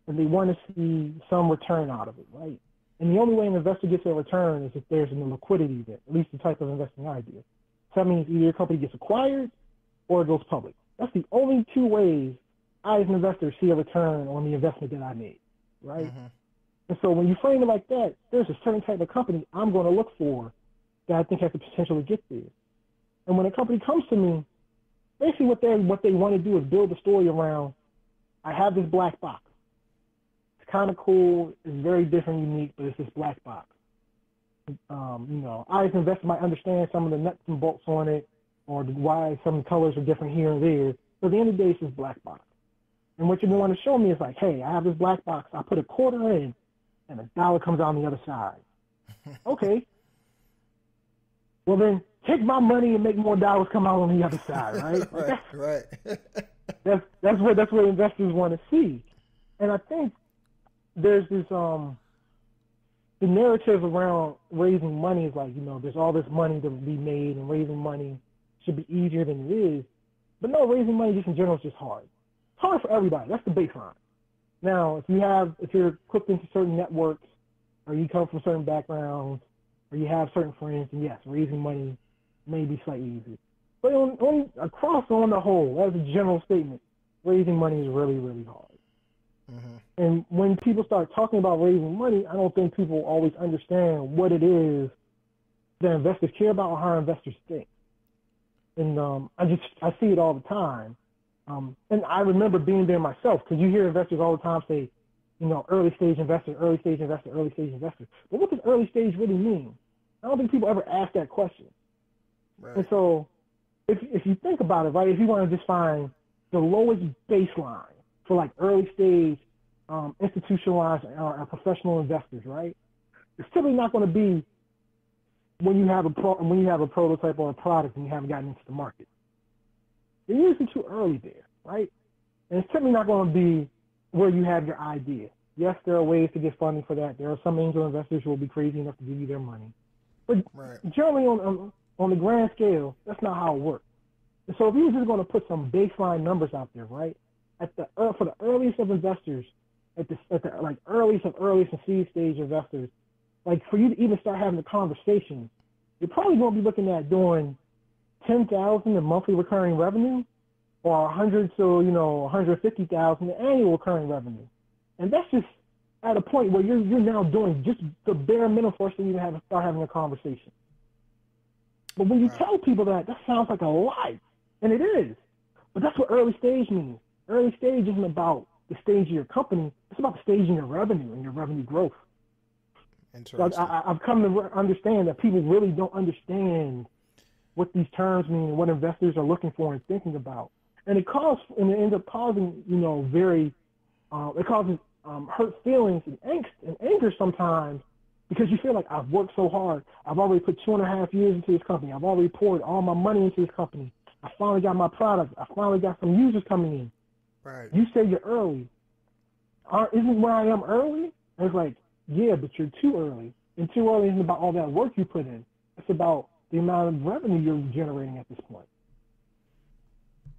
and they want to see some return out of it, right? And the only way an investor gets a return is if there's no liquidity there, at least the type of investing I do. So that means either your company gets acquired or it goes public. That's the only two ways I, as an investor, see a return on the investment that I made, right? Mm-hmm. And so when you frame it like that, there's a certain type of company I'm going to look for that I think has the potential to get there. And when a company comes to me, basically what they want to do is build a story around, I have this black box. It's kind of cool. It's very different, unique, but it's this black box. I as an investor might understand some of the nuts and bolts on it or why some colors are different here and there. But at the end of the day, it's this black box. And what you want to show me is like, hey, I have this black box. I put a quarter in, and $1 comes out on the other side. Okay. Well, then take my money and make more dollars come out on the other side, right? Right. That's what investors want to see. And I think there's this the narrative around raising money is like, there's all this money to be made, and raising money should be easier than it is. But no, raising money just in general is just hard. It's hard for everybody. That's the baseline. Now, if you're hooked into certain networks, or you come from certain backgrounds, or you have certain friends, then yes, raising money may be slightly easier. But on the whole, as a general statement, raising money is really, really hard. Mm-hmm. And when people start talking about raising money, I don't think people always understand what it is that investors care about or how investors think. And I see it all the time. And I remember being there myself, because you hear investors all the time say, early stage investor, early stage investor, early stage investor. But what does early stage really mean? I don't think people ever ask that question. Right. And so if you think about it, right, if you want to just find the lowest baseline for like early stage institutionalized or professional investors, right, it's typically not going to be when you have a prototype or a product and you haven't gotten into the market. You're usually too early there, right? And it's certainly not going to be where you have your idea. Yes, there are ways to get funding for that. There are some angel investors who will be crazy enough to give you their money. But generally on the grand scale, that's not how it works. And so if you're just going to put some baseline numbers out there, right, for the earliest of investors, at the like earliest and seed stage investors, like for you to even start having the conversation, you're probably going to be looking at doing $10,000 in monthly recurring revenue, or 150,000 in annual recurring revenue, and that's just at a point where you're now doing just the bare minimum for us to even start having a conversation. But when you tell people that sounds like a lie, and it is. But that's what early stage means. Early stage isn't about the stage of your company; it's about the stage in your revenue and your revenue growth. So I've come to understand that people really don't understand what these terms mean and what investors are looking for and thinking about. And it ends up causing, it causes hurt feelings and angst and anger sometimes, because you feel like I've worked so hard. I've already put 2.5 years into this company. I've already poured all my money into this company. I finally got my product. I finally got some users coming in. Right. You say you're early. Isn't where I am early? And it's like, yeah, but you're too early. And too early isn't about all that work you put in. It's about the amount of revenue you're generating at this point.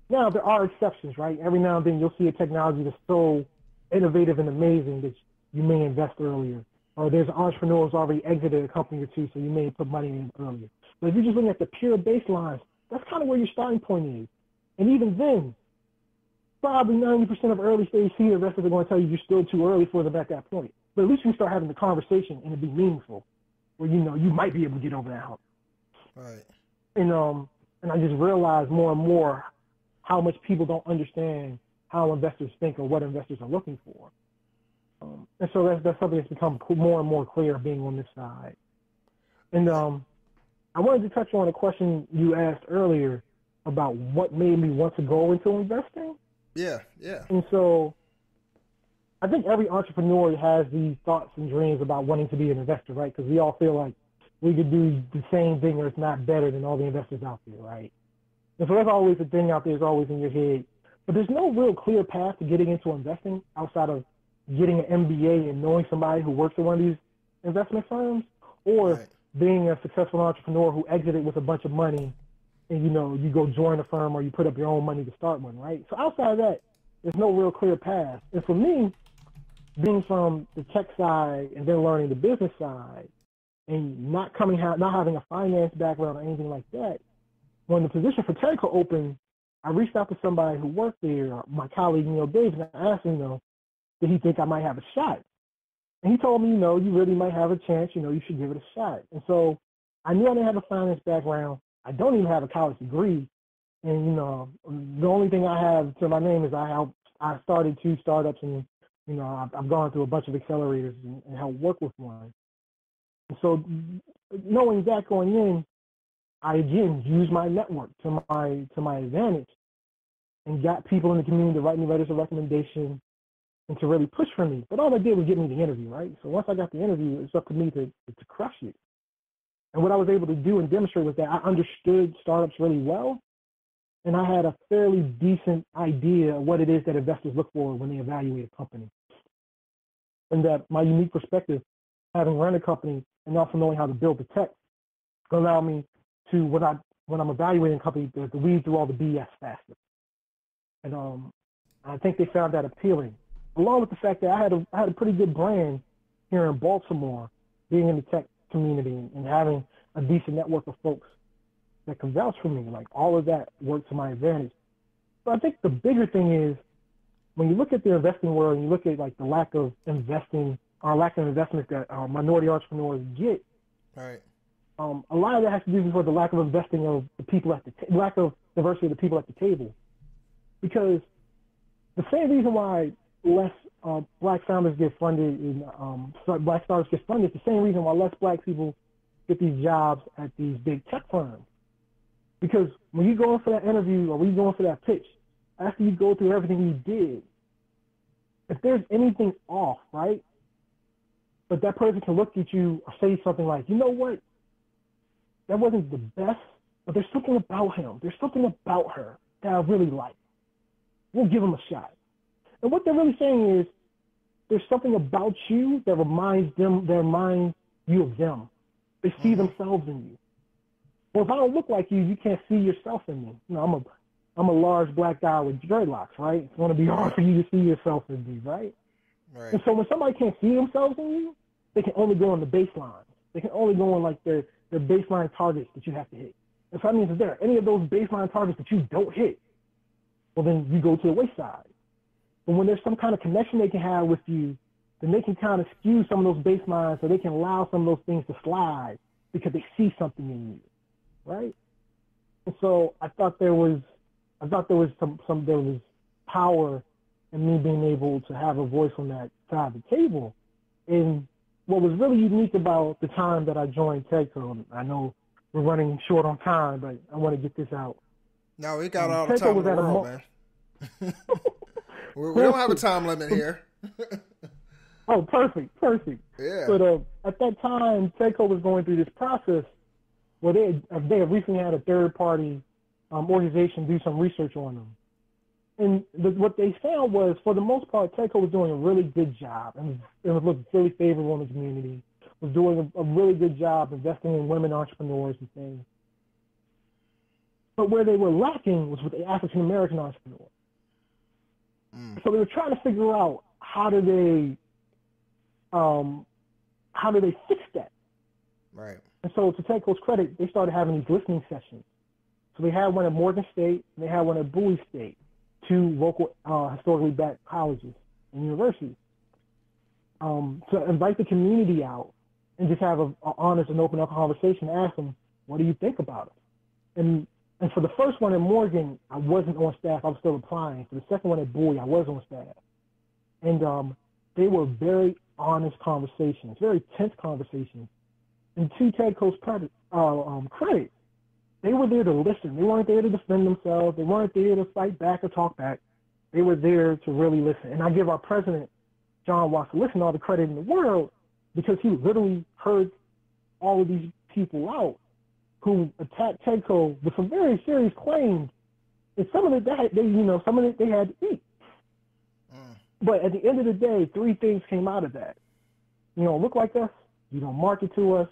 Now, there are exceptions, right? Every now and then you'll see a technology that's so innovative and amazing that you may invest earlier. Or there's an entrepreneur who's already exited a company or two, so you may put money in earlier. But if you're just looking at the pure baselines, that's kind of where your starting point is. And even then, probably 90% of early stage seed investors are going to tell you you're still too early for them at that point. But at least you start having the conversation and it be meaningful, where you might be able to get over that hump. Right. And I just realize more and more how much people don't understand how investors think or what investors are looking for. And so that's something that's become more and more clear being on this side. And I wanted to touch on a question you asked earlier about what made me want to go into investing. Yeah. And so I think every entrepreneur has these thoughts and dreams about wanting to be an investor, right? Because we all feel like we could do the same thing or it's not better than all the investors out there, right? And so that's always the thing out there, is always in your head. But there's no real clear path to getting into investing outside of getting an MBA and knowing somebody who works at one of these investment firms, or being a successful entrepreneur who exited with a bunch of money and, you go join a firm or you put up your own money to start one, right? So outside of that, there's no real clear path. And for me, being from the tech side and then learning the business side and not having a finance background or anything like that, when the position for Tedco opened, I reached out to somebody who worked there, my colleague, Dave, and I asked him, did he think I might have a shot? And he told me, you really might have a chance, you should give it a shot. And so I knew I didn't have a finance background. I don't even have a college degree. And, the only thing I have to my name is I started 2 startups, and, I've gone through a bunch of accelerators and helped work with one. And so knowing that going in, I again used my network to my advantage and got people in the community to write me letters of recommendation and to really push for me. But all they did was get me the interview, right? So once I got the interview, it's up to me to crush it. And what I was able to do and demonstrate was that I understood startups really well, and I had a fairly decent idea of what it is that investors look for when they evaluate a company. And that my unique perspective, having run a company and also knowing how to build the tech, allowed me to, when I'm evaluating a company, to weed through all the BS faster. And I think they found that appealing, along with the fact that I had a pretty good brand here in Baltimore, being in the tech community and having a decent network of folks that can vouch for me. Like, all of that worked to my advantage. But I think the bigger thing is, when you look at the investing world and you look at like the lack of investing or lack of investment that minority entrepreneurs get, right? A lot of that has to do with the lack of investing of the people lack of diversity of the people at the table. Because the same reason why less black founders get funded and black startups get funded, it's the same reason why less black people get these jobs at these big tech firms. Because when you go in for that interview or when you go in for that pitch, after you go through everything you did, if there's anything off, right? But that person can look at you or say something like, you know what? that wasn't the best, but there's something about him. There's something about her that I really like. We'll give him a shot. And what they're really saying is, there's something about you that reminds you of them. They see themselves in you. Well, if I don't look like you, you can't see yourself in me. You know, I'm a large black guy with dreadlocks, right? It's going to be hard for you to see yourself in me, right? Right. And so when somebody can't see themselves in you, they can only go on the baseline. They can only go on like their baseline targets that you have to hit. And so that means if there are any of those baseline targets that you don't hit, well, then you go to the wayside. But when there's some kind of connection they can have with you, then they can kind of skew some of those baselines so they can allow some of those things to slide because they see something in you, right? And so I thought there was some power in me being able to have a voice on that side of the table. And what was really unique about the time that I joined Tedco, I know we're running short on time, but I want to get this out. No, we got all the time in the world, man. We don't have a time limit here. Oh, perfect. Yeah. But at that time, Tedco was going through this process where they had recently had a third-party organization do some research on them. And what they found was, for the most part, Tedco was doing a really good job, and it was looked really favorable in the community, was doing a really good job investing in women entrepreneurs and things. But where they were lacking was with the African-American entrepreneurs. So they were trying to figure out how do they fix that. Right. And so to Tedco's credit, they started having these listening sessions. So they had one at Morgan State, and they had one at Bowie State, two local historically black colleges and universities, to invite the community out and just have an honest and open up conversation, ask them, what do you think about it? And for the first one at Morgan, I wasn't on staff. I was still applying. For the second one at Bowie, I was on staff. And they were very honest conversations, very tense conversations. And to Tedco's credit, they were there to listen. They weren't there to defend themselves. They weren't there to fight back or talk back. They were there to really listen. And I give our president, John Watson, all the credit in the world, because he literally heard all of these people out who attacked Tedco with some very serious claims. And some of it they had to eat. But at the end of the day, three things came out of that. You don't look like us. You don't market to us.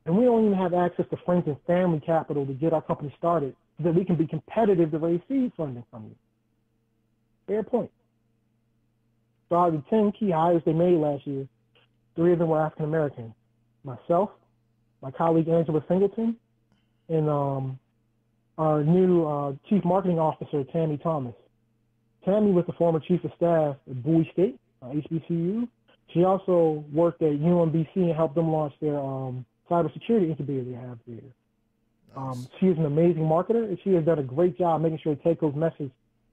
And we don't even have access to friends and family capital to get our company started so that we can be competitive to raise seed funding from you. Fair point. So out of the 10 key hires they made last year, 3 of them were African American. Myself, my colleague Angela Singleton, and our new Chief Marketing Officer, Tammy Thomas. Tammy was the former Chief of Staff at Bowie State, HBCU. She also worked at UMBC and helped them launch their cybersecurity incubator they have there. Nice. She is an amazing marketer, and she has done a great job making sure Tedco's message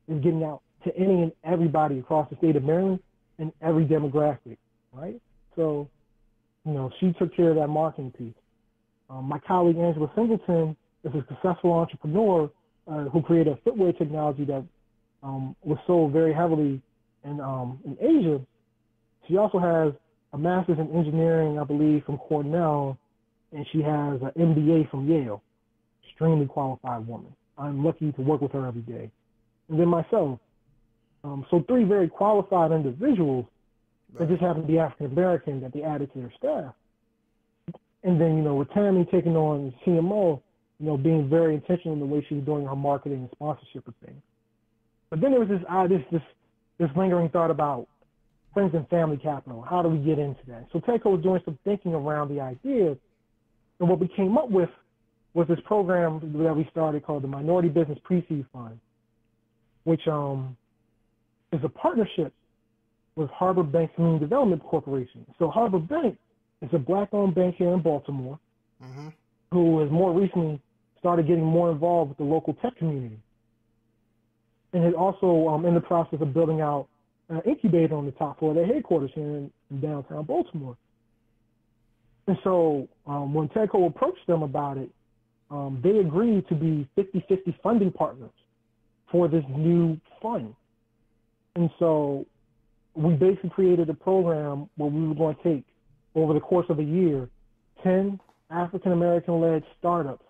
is getting out to any and everybody across the state of Maryland and every demographic, right? So, she took care of that marketing piece. My colleague Angela Singleton is a successful entrepreneur who created a footwear technology that was sold very heavily in Asia. She also has a master's in engineering, I believe, from Cornell, and she has an MBA from Yale. Extremely qualified woman. I'm lucky to work with her every day. And then myself. So 3 very qualified individuals that just happen to be African American that they added to their staff. And then, with Tammy taking on CMO, being very intentional in the way she was doing her marketing and sponsorship of things. But then there was this lingering thought about friends and family capital. How do we get into that? So Tedco was doing some thinking around the idea, and what we came up with was this program that we started called the Minority Business Pre-Seed Fund, which is a partnership with Harbor Bank Community Development Corporation. So Harbor Bank is a black-owned bank here in Baltimore who has more recently started getting more involved with the local tech community. And is also in the process of building out an incubator on the top floor of their headquarters here in downtown Baltimore. And so when Tedco approached them about it, they agreed to be 50-50 funding partners for this new fund. And so we basically created a program where we were going to take, over the course of a year, 10 African-American-led startups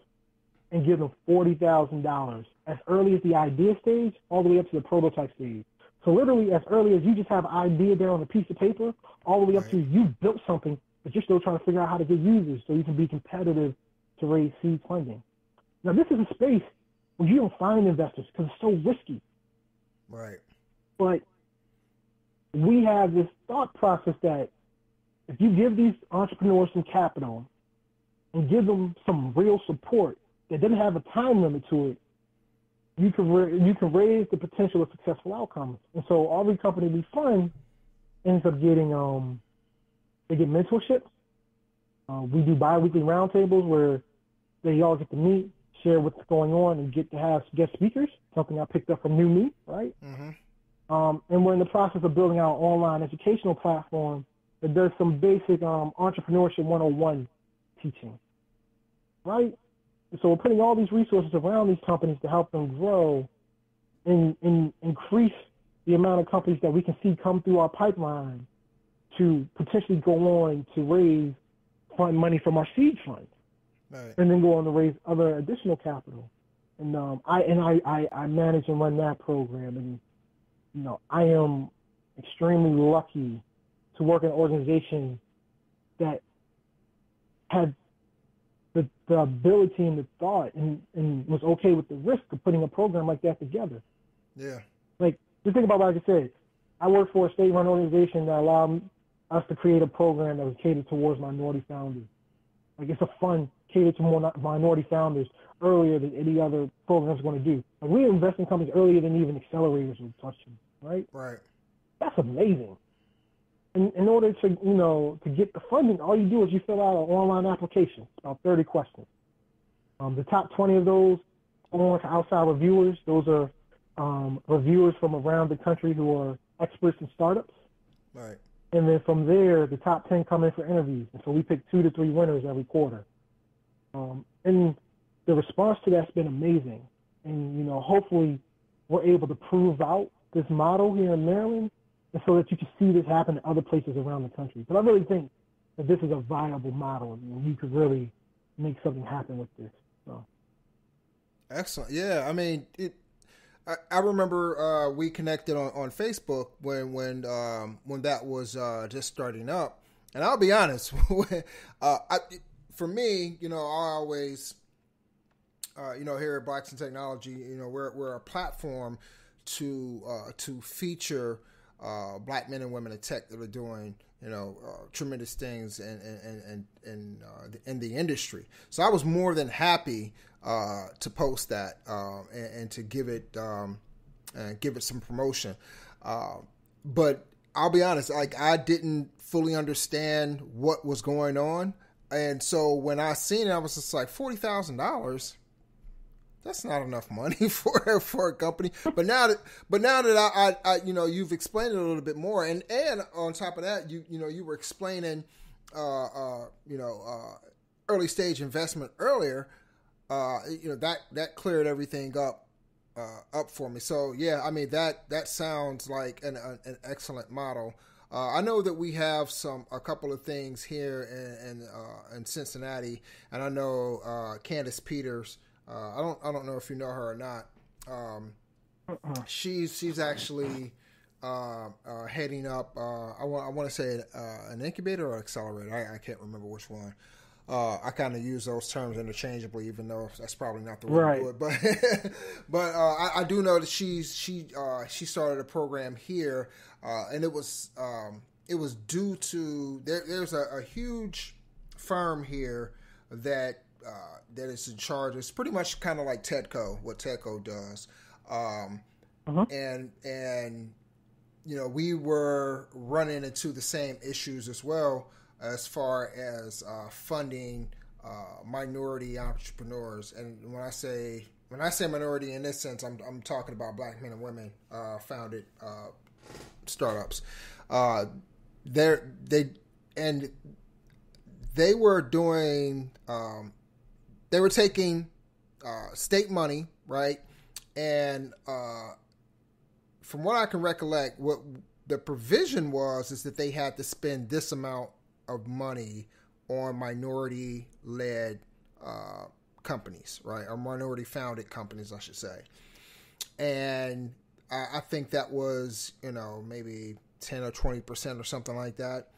and give them $40,000 as early as the idea stage all the way up to the prototype stage. So literally as early as you just have an idea there on a piece of paper, all the way up to you built something, but you're still trying to figure out how to get users so you can be competitive to raise seed funding. Now, this is a space where you don't find investors because it's so risky. Right. But we have this thought process that if you give these entrepreneurs some capital and give them some real support that doesn't have a time limit to it, you can raise the potential of successful outcomes. And so every company we fund ends up getting they get mentorship. We do bi-weekly roundtables where they all get to meet, share what's going on, and get to have guest speakers, something I picked up from New Me, right? Mm-hmm. And we're in the process of building our online educational platform that does some basic entrepreneurship 101 teaching, right? And so we're putting all these resources around these companies to help them grow and increase the amount of companies that we can see come through our pipeline to potentially go on to fund money from our seed fund. Right. And then go on to raise other additional capital. And I manage and run that program. And, I am extremely lucky to work in an organization that had the ability and the thought and was okay with the risk of putting a program like that together. Yeah. Like, just think about what I just said. I work for a state-run organization that allowed us to create a program that was catered towards minority founders. Like, it's a fund catered to more minority founders earlier than any other program's going to do. Like, we invest in companies earlier than even accelerators will touch them, right? Right. That's amazing. In order to, to get the funding, all you do is you fill out an online application, about 30 questions. The top 20 of those go on to outside reviewers. Those are reviewers from around the country who are experts in startups. Right. And then from there, the top 10 come in for interviews. And so we pick 2 to 3 winners every quarter. And the response to that's been amazing. And, hopefully we're able to prove out this model here in Maryland, and so that you can see this happen in other places around the country. But I really think that this is a viable model, and you could really make something happen with this. So. Excellent. Yeah, I mean, I remember we connected on Facebook when that was just starting up, and I'll be honest, for me, I always, here at Blacks in Technology, we're a platform to feature Black men and women in tech that are doing, tremendous things in the industry. So I was more than happy to post that and to give it some promotion. But I'll be honest, like, I didn't fully understand what was going on, and so when I seen it, I was just like, $40,000. That's not enough money for a company. But now that I you've explained it a little bit more, and on top of that, you were explaining early stage investment earlier. That cleared everything up for me. So yeah, I mean that sounds like an excellent model. I know that we have a couple of things here in Cincinnati, and I know Candace Peters. I don't know if you know her or not. She's actually heading up. I want to say an incubator or accelerator. I can't remember which one. I kind of use those terms interchangeably, even though that's probably not the way to do it. But I do know that she started a program here, and it was due to there's a huge firm here that is in charge. It's pretty much kind of like Tedco, what Tedco does. And we were running into the same issues as well as far as funding minority entrepreneurs. And when I say minority in this sense, I'm talking about Black men and women founded startups. They were doing. They were taking state money, right? And from what I can recollect, what the provision was is that they had to spend this amount of money on minority-led companies, right? Or minority-founded companies, I should say. And I think that was, maybe 10 or 20% or something like that.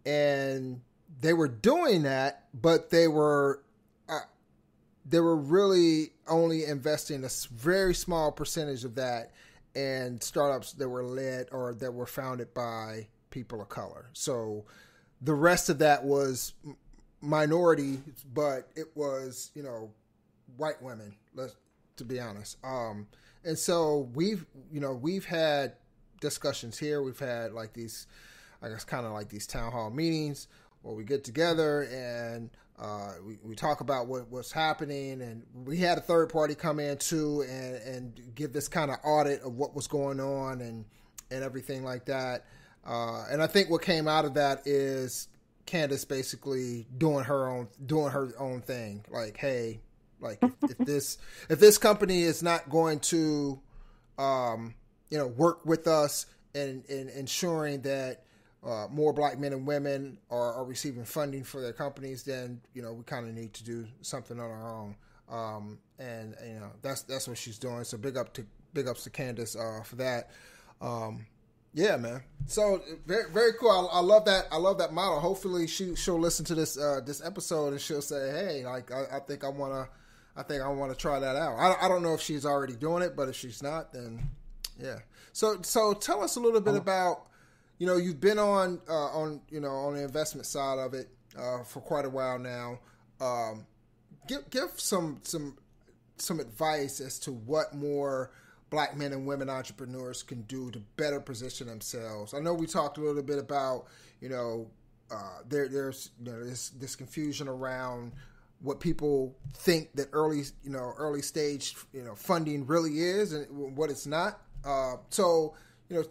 And they were doing that, but they were really only investing a very small percentage of that in startups that were led or that were founded by people of color. So the rest of that was minority, but it was, white women, to be honest. And so we've had discussions here. We've had like these, I guess, kind of like these town hall meetings where we get together and we talk about what's happening. And we had a third party come in too and give this kind of audit of what was going on and everything like that. And I think what came out of that is Candace basically doing her own thing. Like, hey, like if this company is not going to, work with us in ensuring that more black men and women are receiving funding for their companies, then we kind of need to do something on our own. And that's what she's doing. So big ups to Candace for that. Yeah, man. So very, very cool. I love that. I love that model. Hopefully she'll listen to this episode and she'll say, hey, like I think I want to try that out. I don't know if she's already doing it, but if she's not, then yeah. So tell us a little bit about, you've been on the investment side of it for quite a while now. Give some advice as to what more black men and women entrepreneurs can do to better position themselves. I know we talked a little bit about, there's this confusion around what people think that early stage, funding really is and what it's not. So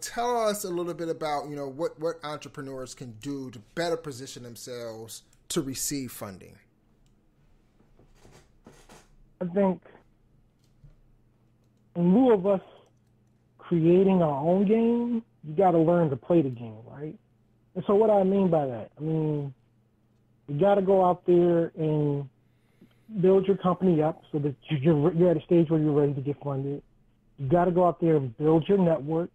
tell us a little bit about, what entrepreneurs can do to better position themselves to receive funding. I think in lieu of us creating our own game, you got to learn to play the game, right? And so what I mean by that, you got to go out there and build your company up so that you're at a stage where you're ready to get funded. You got to go out there and build your network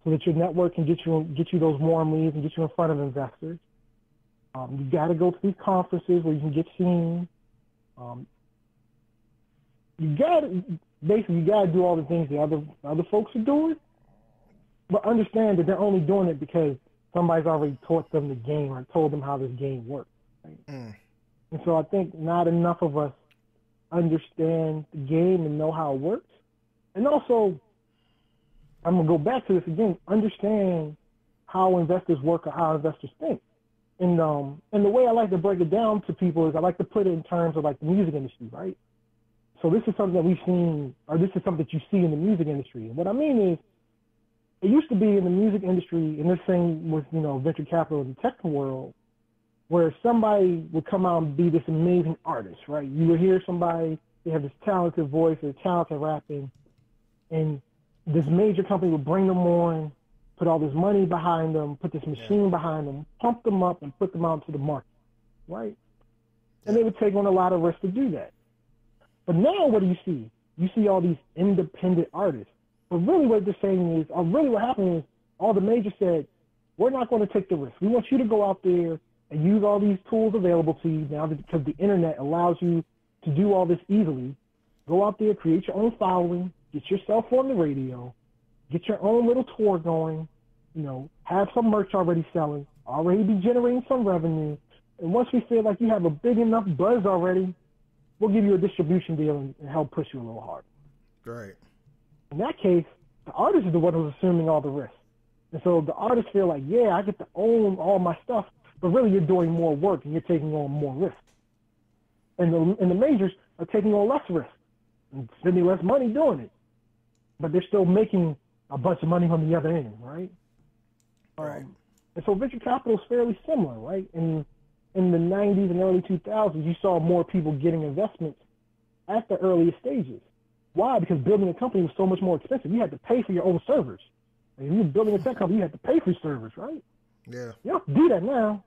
so that your network can get you those warm leads and get you in front of investors. You got to go to these conferences where you can get seen. You got to do all the things that other folks are doing, but understand that they're only doing it because somebody's already taught them the game or told them how this game works. Right? Mm. And so I think not enough of us understand the game and know how it works. And also, I'm going to go back to this again, understand how investors work or how investors think. And the way I like to break it down to people is I like to put it in terms of like the music industry, right? So this is something that we've seen, or this is something that you see in the music industry. And what I mean is, it used to be in the music industry, and this thing with, venture capital in the tech world, where somebody would come out and be this amazing artist, right? You would hear somebody, they have this talented voice, they're talented rapping, and this major company would bring them on, put all this money behind them, put this machine behind them, pump them up, and put them out into the market, right? And they would take on a lot of risk to do that. But now what do you see? You see all these independent artists. But really what they're saying is, or really what happened is, all the majors said, we're not going to take the risk. We want you to go out there and use all these tools available to you now because the internet allows you to do all this easily. Go out there, create your own following, get yourself on the radio, get your own little tour going, have some merch already selling, already be generating some revenue. And once we feel like you have a big enough buzz already, we'll give you a distribution deal and help push you a little harder. Great. In that case, the artist is the one who's assuming all the risk. And so the artists feel like, yeah, I get to own all my stuff, but really you're doing more work and you're taking on more risk. And the majors are taking on less risk and spending less money doing it. But they're still making a bunch of money on the other end, right? Right. And so venture capital is fairly similar, right? In the 90s and early 2000s, you saw more people getting investments at the earliest stages. Why? Because building a company was so much more expensive. You had to pay for your own servers. If you were building a tech company, you had to pay for servers, right? Yeah. You don't do that now.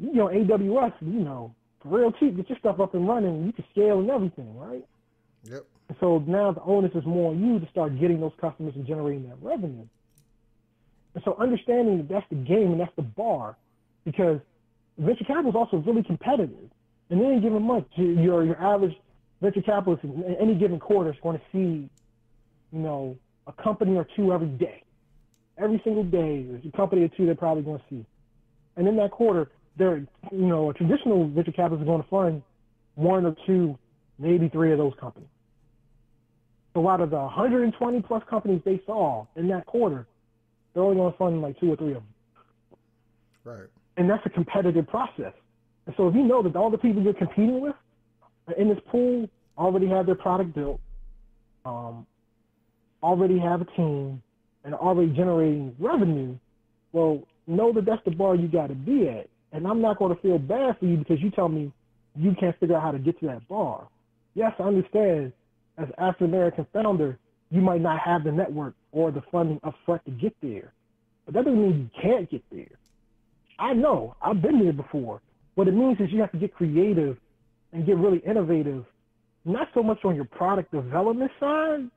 AWS, for real cheap, get your stuff up and running. You can scale and everything, right? Yep. And so now the onus is more on you to start getting those customers and generating that revenue. And so understanding that that's the game and that's the bar, because venture capital is also really competitive. In any given month, your average venture capitalist in any given quarter is going to see, a company or two every day. Every single day, there's a company or two they're probably going to see. And in that quarter, a traditional venture capitalist is going to fund one or two, maybe three of those companies. So out of the 120 plus companies they saw in that quarter, they're only going to fund like two or three of them. Right. And that's a competitive process. And so if you know that all the people you're competing with in this pool already have their product built, already have a team, and already generating revenue, well, know that that's the bar you got to be at. And I'm not going to feel bad for you because you tell me you can't figure out how to get to that bar. Yes, I understand. As an African-American founder, you might not have the network or the funding up front to get there. But that doesn't mean you can't get there. I know. I've been there before. What it means is you have to get creative and get really innovative, not so much on your product development side,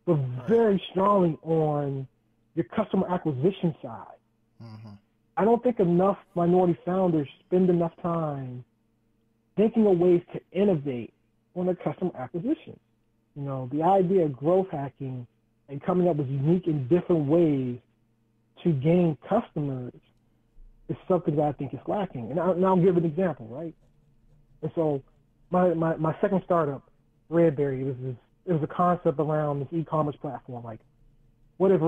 but very strongly on your customer acquisition side. Mm-hmm. I don't think enough minority founders spend enough time thinking of ways to innovate on their customer acquisition. The idea of growth hacking and coming up with unique and different ways to gain customers is something that I think is lacking. And I'll give an example, right? And so my second startup, Redberry, it was a concept around this e-commerce platform. Like, what if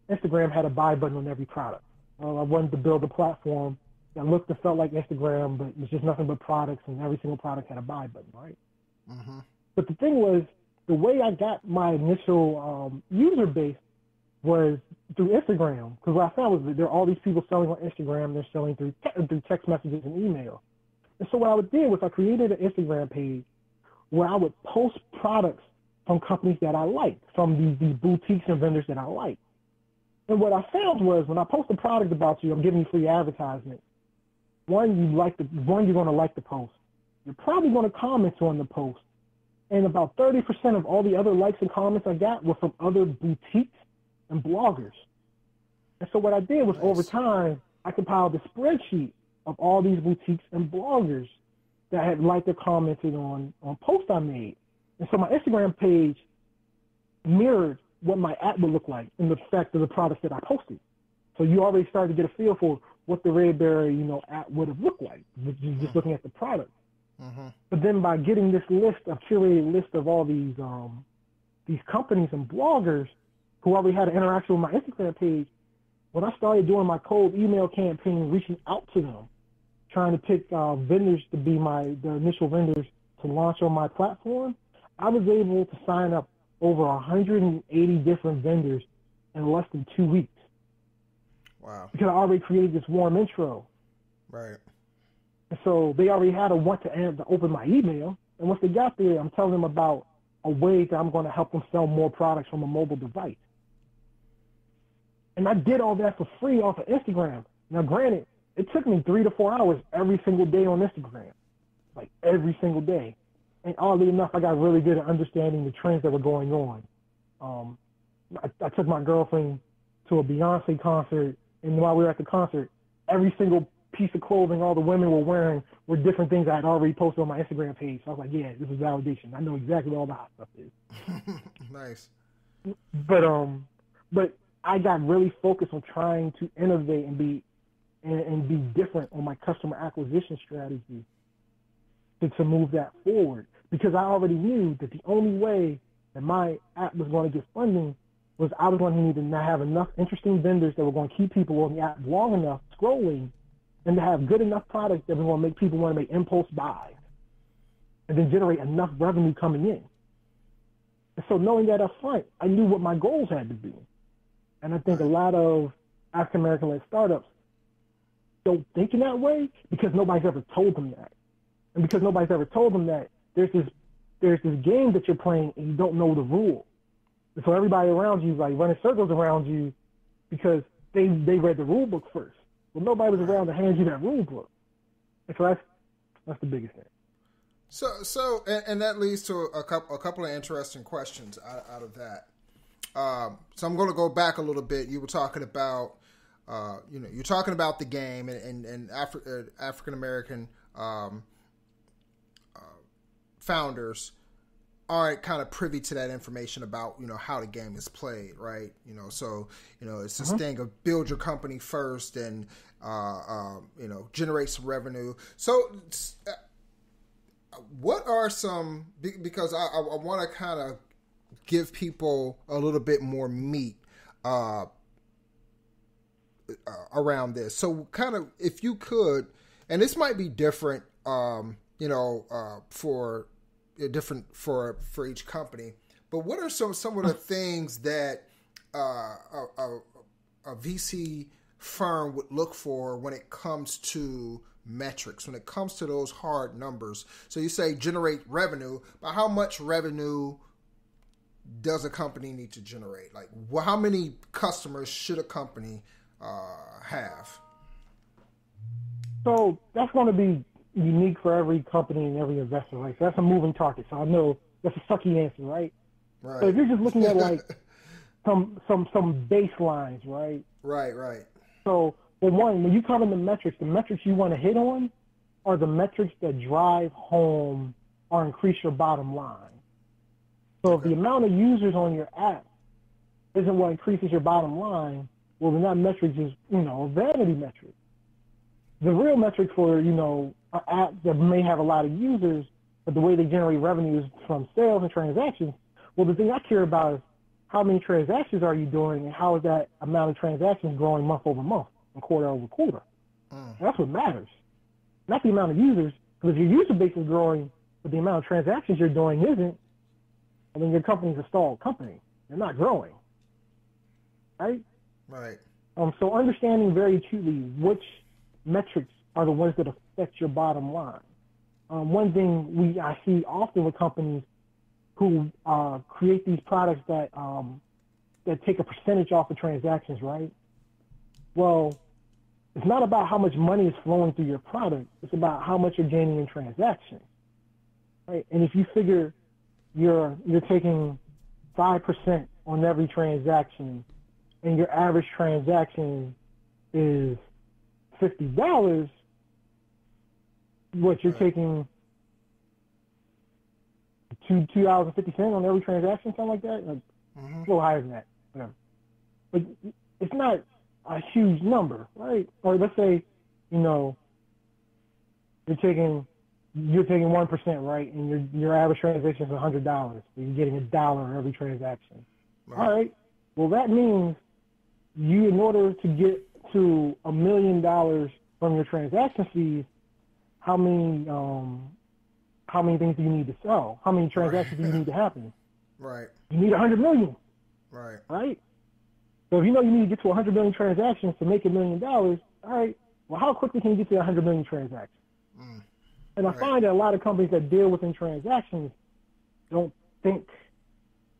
Instagram had a buy button on every product? I wanted to build a platform that looked and felt like Instagram, but it was just nothing but products, and every single product had a buy button, right? Mm-hmm. But the thing was, the way I got my initial user base was through Instagram, because what I found was that there are all these people selling on Instagram. They're selling through text messages and email. And so what I did was I created an Instagram page where I would post products from companies that I liked, from these boutiques and vendors that I liked. And what I found was when I post a product about you, I'm giving you free advertisement. One, you're going to like the post. You're probably going to comment on the post. And about 30% of all the other likes and comments I got were from other boutiques and bloggers. And so what I did was over time, I compiled a spreadsheet of all these boutiques and bloggers that had liked or commented on posts I made. And so my Instagram page mirrored what my app would look like in the fact of the products that I posted. So you already started to get a feel for what the Redberry, app would have looked like, just looking at the product. Mm-hmm. But then by getting this curated list of all these companies and bloggers who already had an interaction with my Instagram page, when I started doing my cold email campaign, reaching out to them, trying to pick vendors to be the initial vendors to launch on my platform, I was able to sign up over 180 different vendors in less than 2 weeks. Wow. Because I already created this warm intro. Right. And so they already had a want to open my email. And once they got there, I'm telling them about a way that I'm going to help them sell more products from a mobile device. And I did all that for free off of Instagram. Now, granted, it took me 3 to 4 hours every single day on Instagram, like every single day. And oddly enough, I got really good at understanding the trends that were going on. I took my girlfriend to a Beyonce concert, and while we were at the concert, every single piece of clothing all the women were wearing were different things I had already posted on my Instagram page. So I was like, yeah, this is validation. I know exactly what all the hot stuff is. Nice. But I got really focused on trying to innovate and be different on my customer acquisition strategy to move that forward, because I already knew that the only way that my app was going to get funding was I was going to need to have enough interesting vendors that were going to keep people on the app long enough scrolling, and to have good enough products that were going to make people want to make impulse buys, and then generate enough revenue coming in. And so knowing that up front, I knew what my goals had to be. And I think a lot of African-American-led startups don't think in that way because nobody's ever told them that. And because nobody's ever told them that, there's this game that you're playing and you don't know the rules. And so everybody around you is like running circles around you because they read the rule book first. Well, nobody was around to hand you that rule book. And so that's the biggest thing. So, and that leads to a couple of interesting questions out of that. So I'm going to go back a little bit. You were talking about, you're talking about the game and African American founders aren't kind of privy to that information about, how the game is played, right? So, it's this thing of build your company first and, generate some revenue. So, what are some, because I want to kind of give people a little bit more meat around this. So kind of, if you could, and this might be different, for each company, but what are some of the things that a VC firm would look for when it comes to metrics, when it comes to those hard numbers? So you say generate revenue, but how much revenue does a company need to generate? Like, how many customers should a company have? So that's going to be unique for every company and every investor, right? So that's a moving target. So I know that's a sucky answer, right? Right. So if you're just looking at like some baselines, right? Right. So, well, one, when you cover the metrics you want to hit on are the metrics that drive home or increase your bottom line. So if the amount of users on your app isn't what increases your bottom line, well, then that metric is, a vanity metric. The real metric for, an app that may have a lot of users, but the way they generate revenue is from sales and transactions. Well, the thing I care about is how many transactions are you doing and how is that amount of transactions growing month over month and quarter over quarter. That's what matters. Not the amount of users, because if your user base is growing, but the amount of transactions you're doing isn't, I mean, your company's a stalled company. They're not growing, right? Right. So understanding very acutely which metrics are the ones that affect your bottom line. One thing I see often with companies who create these products that take a percentage off of transactions, right? Well, it's not about how much money is flowing through your product. It's about how much you're gaining in transactions, right? And if you figure you're taking 5% on every transaction, and your average transaction is $50, what you're taking $2.50 on every transaction, something like that, like, a little higher than that, whatever. But it's not a huge number, right? Or let's say, you're taking 1%, right? And your average transaction is $100. So you're getting $1 every transaction. Right. All right. Well, that means in order to get to $1 million from your transaction fees, how many things do you need to sell? How many transactions do you need to happen? Right. You need 100 million. Right. Right. So if you know you need to get to 100 million transactions to make $1 million, all right. Well, how quickly can you get to 100 million transactions? And I find that a lot of companies that deal within transactions don't think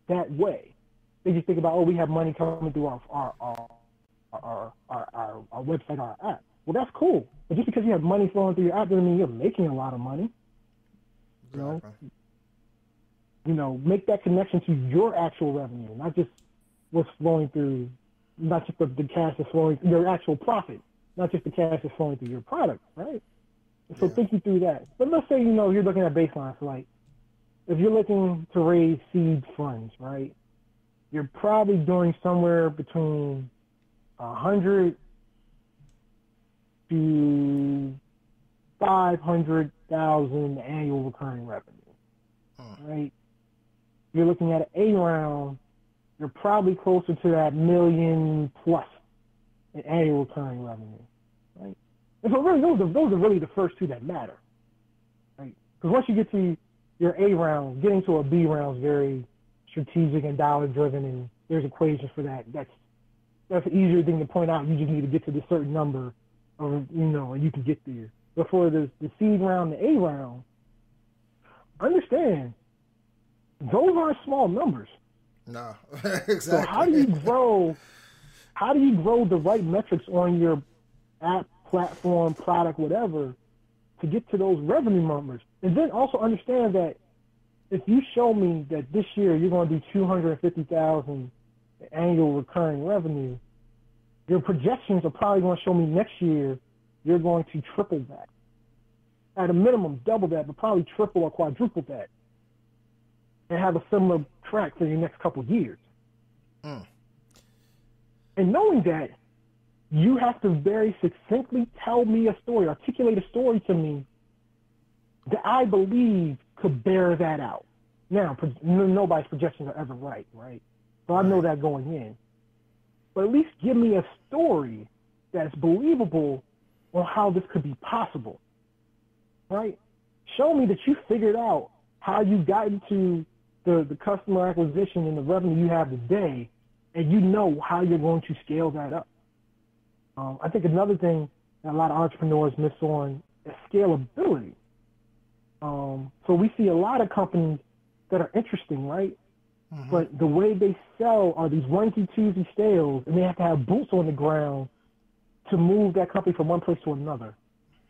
that way. They just think about, we have money coming through our website, our app. Well, that's cool. But just because you have money flowing through your app doesn't mean you're making a lot of money. Make that connection to your actual revenue, not just what's flowing through, not just the cash that's flowing, your actual profit, not just the cash that's flowing through your product, right? So thinking through that. But let's say, you're looking at baselines, like if you're looking to raise seed funds, right? You're probably doing somewhere between 100 to 500,000 annual recurring revenue, right? You're looking at an A round, you're probably closer to that $1 million plus in annual recurring revenue, right? And so really, those are really the first two that matter, right? Because once you get to your A round, getting to a B round is very strategic and dollar driven, and there's equations for that. That's an easier thing to point out. You just need to get to this certain number, and you can get there. But for the seed round, the A round, understand those aren't small numbers. No, exactly. So how do you grow the right metrics on your app, platform, product, whatever, to get to those revenue numbers. And then also understand that if you show me that this year you're going to do 250,000 annual recurring revenue, your projections are probably going to show me next year you're going to triple that. At a minimum, double that, but probably triple or quadruple that, and have a similar track for your next couple of years. And knowing that, you have to very succinctly tell me a story, articulate a story to me that I believe could bear that out. Now, nobody's projections are ever right? So I know that going in. But at least give me a story that's believable on how this could be possible, right? Show me that you figured out how you got into the customer acquisition and the revenue you have today, and you know how you're going to scale that up. I think another thing that a lot of entrepreneurs miss on is scalability. So we see a lot of companies that are interesting, right? But the way they sell are these onesie-twosie sales, and they have to have boots on the ground to move that company from one place to another.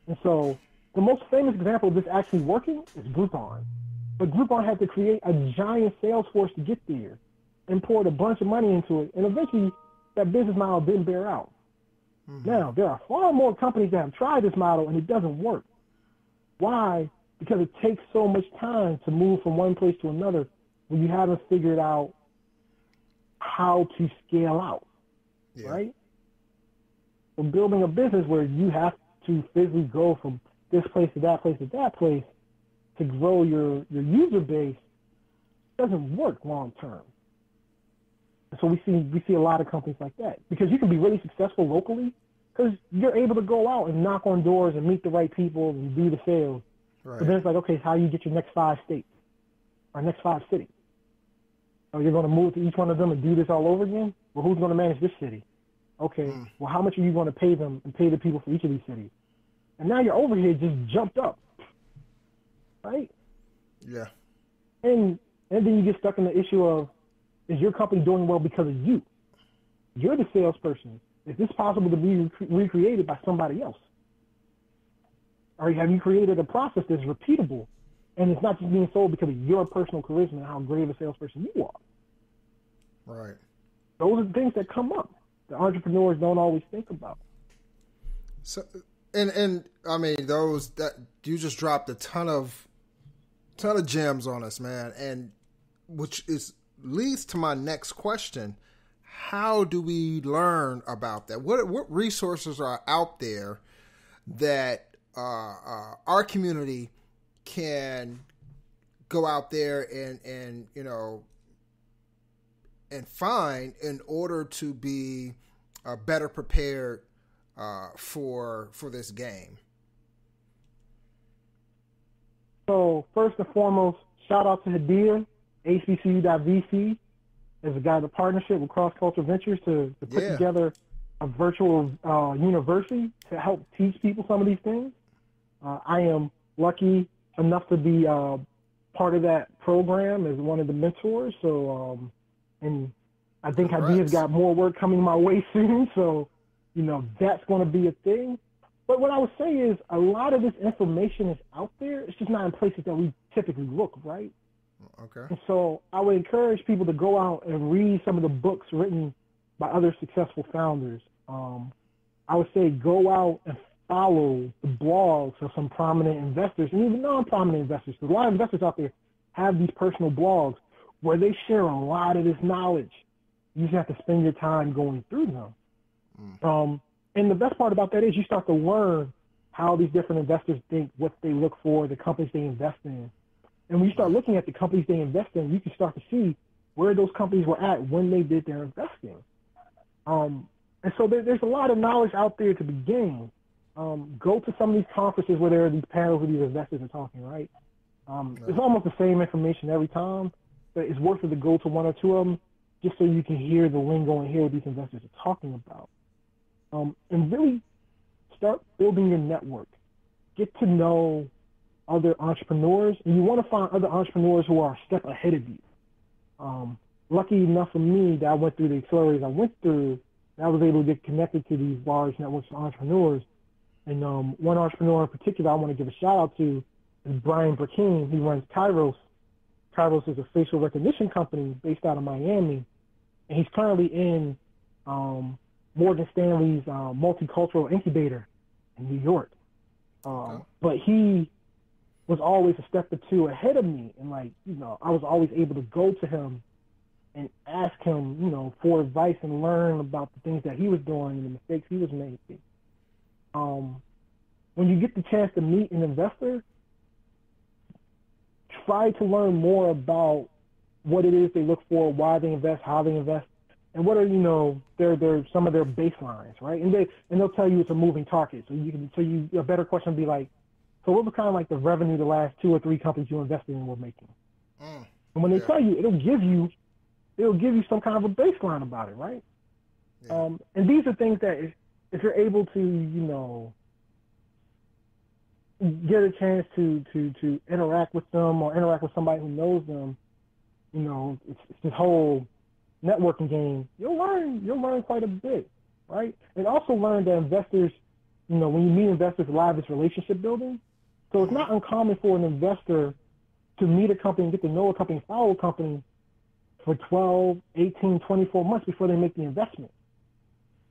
And so the most famous example of this actually working is Groupon. But Groupon had to create a giant sales force to get there and poured a bunch of money into it, and eventually that business model didn't bear out. Now, there are far more companies that have tried this model, and it doesn't work. Why? Because it takes so much time to move from one place to another when you haven't figured out how to scale out, right? So building a business where you have to physically go from this place to that place to that place to grow your user base doesn't work long term. So we see a lot of companies like that, because you can be really successful locally because you're able to go out and knock on doors and meet the right people and do the sales. Right. But then it's like, okay, how do you get your next 5 states or next 5 cities? Oh, you're going to move to each one of them and do this all over again? Well, who's going to manage this city? Okay, well, how much are you going to pay them and pay the people for each of these cities? And now your overhead just jumped up, right? Yeah. And then you get stuck in the issue of, is your company doing well because of you? You're the salesperson. Is this possible to be recreated by somebody else? Or have you created a process that's repeatable and it's not just being sold because of your personal charisma and how great of a salesperson you are? Right. Those are the things that come up that entrepreneurs don't always think about. So, and I mean, those that you just dropped a ton of gems on us, man, and which leads to my next question. How do we learn about that? What resources are out there that our community can go out there and find in order to be better prepared for this game? So first and foremost, shout out to Hadir, HBCU.VC, as a guy, the partnership with Cross Culture Ventures to put together a virtual university to help teach people some of these things. I am lucky enough to be part of that program as one of the mentors. So, and I think Hadir's got more work coming my way soon. So, that's going to be a thing. But what I would say is a lot of this information is out there. It's just not in places that we typically look, right? Okay. And so I would encourage people to go out and read some of the books written by other successful founders. I would say go out and follow the blogs of some prominent investors and even non-prominent investors. Because a lot of investors out there have these personal blogs where they share a lot of this knowledge. You just have to spend your time going through them. And the best part about that is you start to learn how these different investors think, what they look for, the companies they invest in. And when you start looking at the companies they invest in, you can start to see where those companies were at when they did their investing. And so there's a lot of knowledge out there to be gained. Go to some of these conferences where there are these panels where these investors are talking, right? It's almost the same information every time, but it's worth it to go to one or two of them just so you can hear the lingo and hear what these investors are talking about. And really start building your network. Get to know other entrepreneurs, and you want to find other entrepreneurs who are a step ahead of you. Lucky enough for me that I went through the accelerators I went through, And I was able to get connected to these large networks of entrepreneurs. And one entrepreneur in particular I want to give a shout out to is Brian Brackeen. He runs Kairos. Kairos is a facial recognition company based out of Miami. And he's currently in Morgan Stanley's multicultural incubator in New York. But he was always a step or two ahead of me. And like, you know, I was always able to go to him and ask him, you know, for advice and learn about the things that he was doing and the mistakes he was making. When you get the chance to meet an investor, try to learn more about what it is they look for, why they invest, how they invest, and what are, you know, their some of their baselines, right? And they'll tell you it's a moving target. So a better question would be like, so what was kind of like the revenue the last 2 or 3 companies you invested in were making? And when they tell you, it'll give you some kind of a baseline about it, right? Yeah. And these are things that if you're able to, you know, get a chance to interact with them or interact with somebody who knows them, you know, it's this whole networking game. You'll learn quite a bit, right? And also learn that investors, you know, when you meet investors, a lot of it's relationship building. So it's not uncommon for an investor to meet a company and get to know a company, follow a company for 12, 18, 24 months before they make the investment.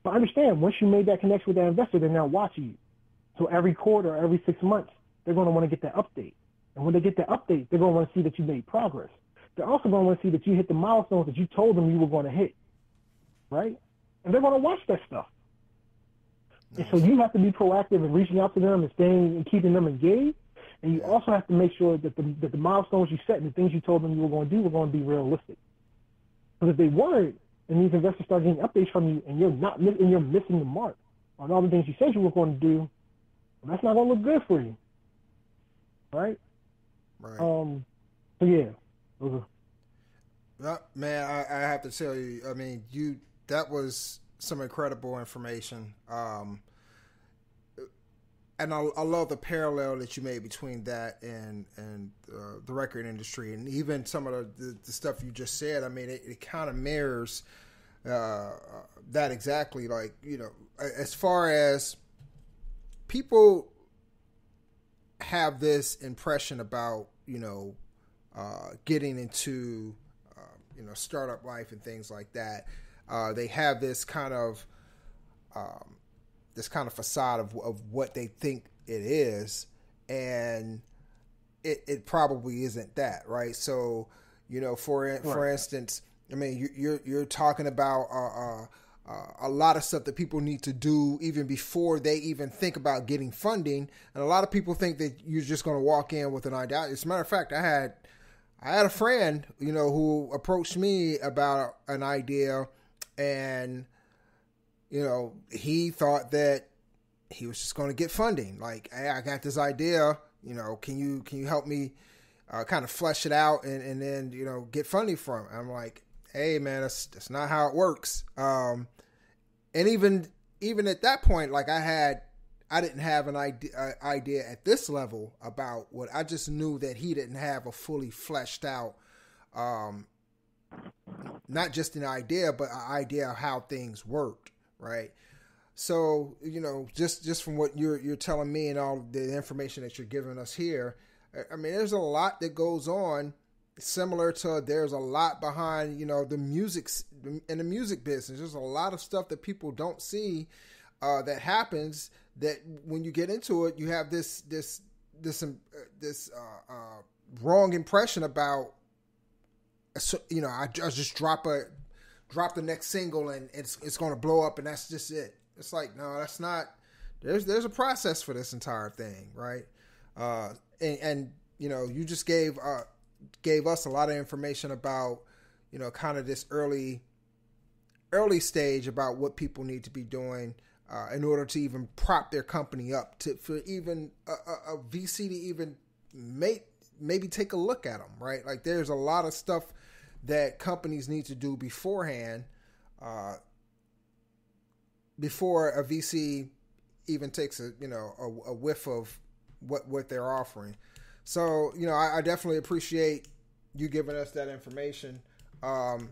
But understand, once you made that connection with that investor, they're now watching you. So every quarter, every 6 months, they're going to want to get that update. And when they get that update, they're going to want to see that you made progress. They're also going to want to see that you hit the milestones that you told them you were going to hit, right? And they're going to watch that stuff. Nice. And so you have to be proactive in reaching out to them and staying and keeping them engaged. And you also have to make sure that the milestones you set and the things you told them you were going to do were going to be realistic. Because if they weren't, and these investors start getting updates from you, and you're missing the mark on all the things you said you were going to do, well, that's not going to look good for you, right? Right. So yeah. Well, man, I have to tell you, I mean, that was some incredible information. And I love the parallel that you made between that and the record industry, and even some of the stuff you just said. I mean, it kind of mirrors that exactly. Like, you know, as far as people have this impression about, you know, getting into, you know, startup life and things like that, they have this kind of facade of what they think it is, and it probably isn't that, right? So, you know, for instance, I mean, you're talking about a lot of stuff that people need to do even before they even think about getting funding, and a lot of people think that you're just going to walk in with an idea. As a matter of fact, I had a friend, you know, who approached me about an idea, and you know, he thought that he was just going to get funding. Like, hey, I got this idea, you know, can you help me kind of flesh it out and then, you know, get funding from it? I'm like, hey man, that's not how it works. And even at that point, like I didn't have an idea at this level about what I just knew that he didn't have a fully fleshed out, not just an idea, but an idea of how things worked. Right. So, you know, just from what you're telling me and all the information that you're giving us here, I mean, there's a lot that goes on similar to there's a lot behind, you know, the music in the music business. There's a lot of stuff that people don't see that happens that when you get into it, you have this wrong impression about, you know, I just drop the next single and it's going to blow up and that's just it. It's like, no, that's not. There's a process for this entire thing, right? And you know, you just gave us a lot of information about, you know, kind of this early stage about what people need to be doing in order to even prop their company up for even a VC to even maybe take a look at them, right? Like there's a lot of stuff that companies need to do beforehand, before a VC even takes a whiff of what they're offering. So, you know, I definitely appreciate you giving us that information. And,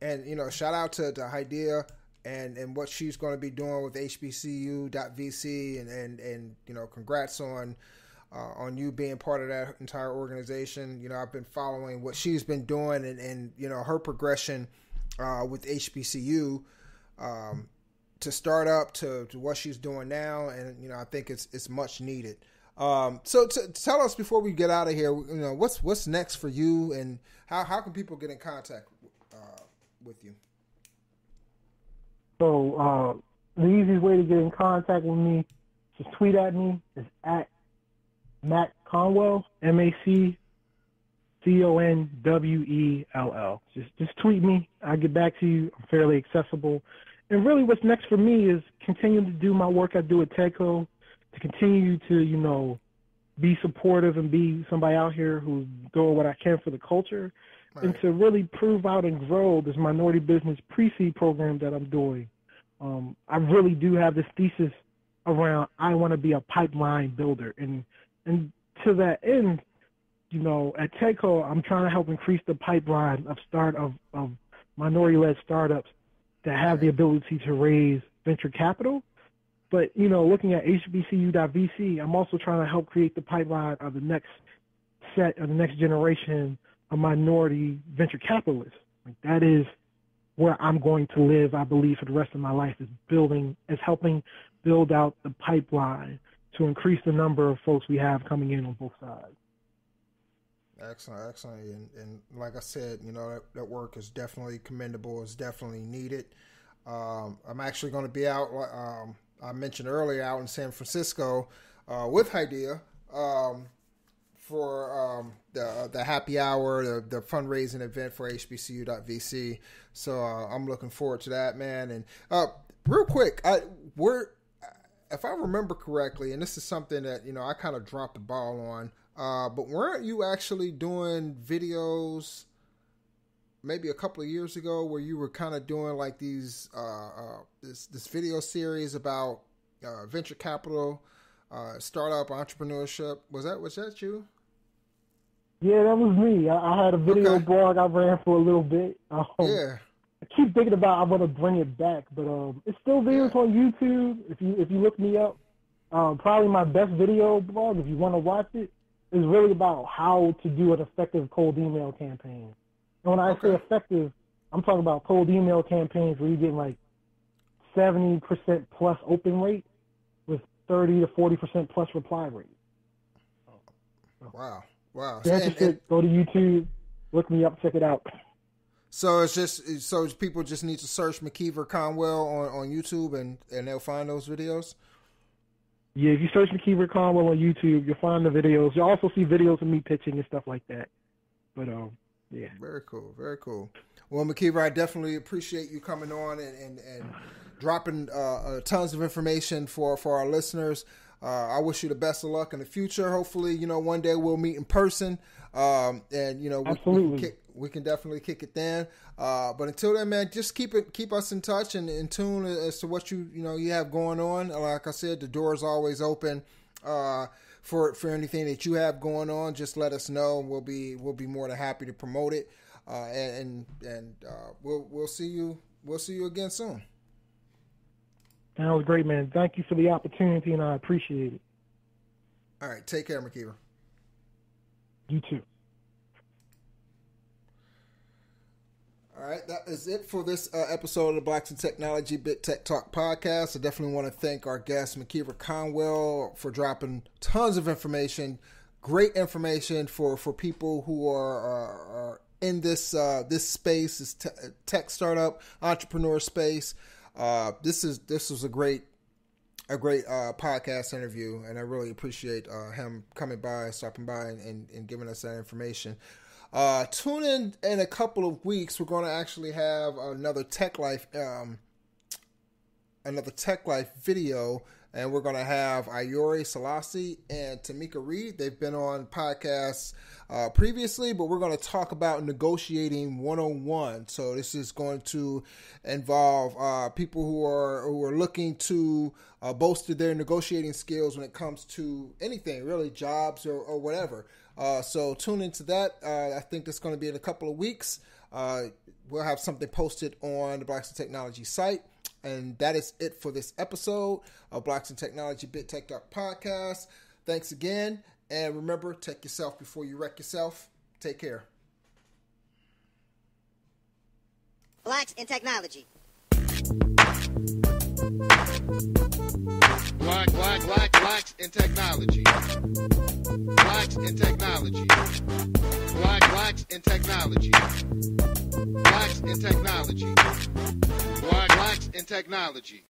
you know, shout out to Hidea and what she's going to be doing with HBCU.VC, and you know, congrats on you being part of that entire organization. You know, I've been following what she's been doing, and you know, her progression with HBCU to start up to what she's doing now, and you know, I think it's much needed. So tell us before we get out of here, you know, what's next for you, and how can people get in contact with you? So the easiest way to get in contact with me, just tweet at me, is at Mckeever Conwell, McConwell. Just tweet me. I'll get back to you. I'm fairly accessible. And really what's next for me is continuing to do my work I do at Tedco, to continue to, you know, be supportive and be somebody out here who's doing what I can for the culture, right, and to really prove out and grow this minority business pre-seed program that I'm doing. I really do have this thesis around I want to be a pipeline builder. And to that end, you know, at Tedco, I'm trying to help increase the pipeline of minority-led startups that have the ability to raise venture capital. But, you know, looking at HBCU.VC, I'm also trying to help create the pipeline of the next set of the next generation of minority venture capitalists. Like, that is where I'm going to live, I believe, for the rest of my life, is helping build out the pipeline to increase the number of folks we have coming in on both sides. Excellent. And like I said, you know, that work is definitely commendable. It's definitely needed. I'm actually going to be out, I mentioned earlier, out in San Francisco with Idea for the happy hour, the fundraising event for HBCU.VC. So I'm looking forward to that, man. And real quick, if I remember correctly, and this is something that, you know, I kind of dropped the ball on, but weren't you actually doing videos maybe a couple of years ago where you were kind of doing like these this video series about venture capital, startup entrepreneurship? Was that you? Yeah, that was me. I had a video blog I ran for a little bit. Yeah. I keep thinking about I want to bring it back, but it's still videos on YouTube. If you look me up, probably my best video blog, if you want to watch it, is really about how to do an effective cold email campaign. And when I say effective, I'm talking about cold email campaigns where you get like 70% plus open rate with 30 to 40% plus reply rate. Wow. Go to YouTube, look me up, check it out. So people just need to search Mckeever Conwell on YouTube and they'll find those videos? Yeah, if you search Mckeever Conwell on YouTube, you'll find the videos. You'll also see videos of me pitching and stuff like that. But yeah. Very cool. Well, Mckeever, I definitely appreciate you coming on and dropping tons of information for our listeners. I wish you the best of luck in the future. Hopefully, you know, one day we'll meet in person. And you know, we can definitely kick it then. But until then, man, just keep us in touch and in tune as to what you have going on. Like I said, the door is always open for anything that you have going on. Just let us know. We'll be more than happy to promote it. And we'll see you again soon. That was great, man. Thank you for the opportunity, and I appreciate it. All right, take care, Mckeever. You too. All right, that is it for this episode of the Blacks in Technology Big Tech Talk podcast. I definitely want to thank our guest, Mckeever Conwell, for dropping tons of information, great information for people who are in this space, this tech startup entrepreneur space. This was a great podcast interview, and I really appreciate him stopping by and giving us that information. Tune in a couple of weeks. We're going to actually have another Tech Life video, and we're going to have Ayori Selassie and Tamika Reed. They've been on podcasts previously, but we're going to talk about negotiating 101. So this is going to involve people who are looking to bolster their negotiating skills when it comes to anything, really, jobs or whatever. So tune into that. I think that's going to be in a couple of weeks. We'll have something posted on the Blacks in Technology site. And that is it for this episode of Blacks in Technology Big Tech Talk Podcast. Thanks again. And remember, tech yourself before you wreck yourself. Take care. Blacks in Technology. Blacks in technology. Blacks in technology. Blacks in technology. Blacks in technology. Blacks in technology.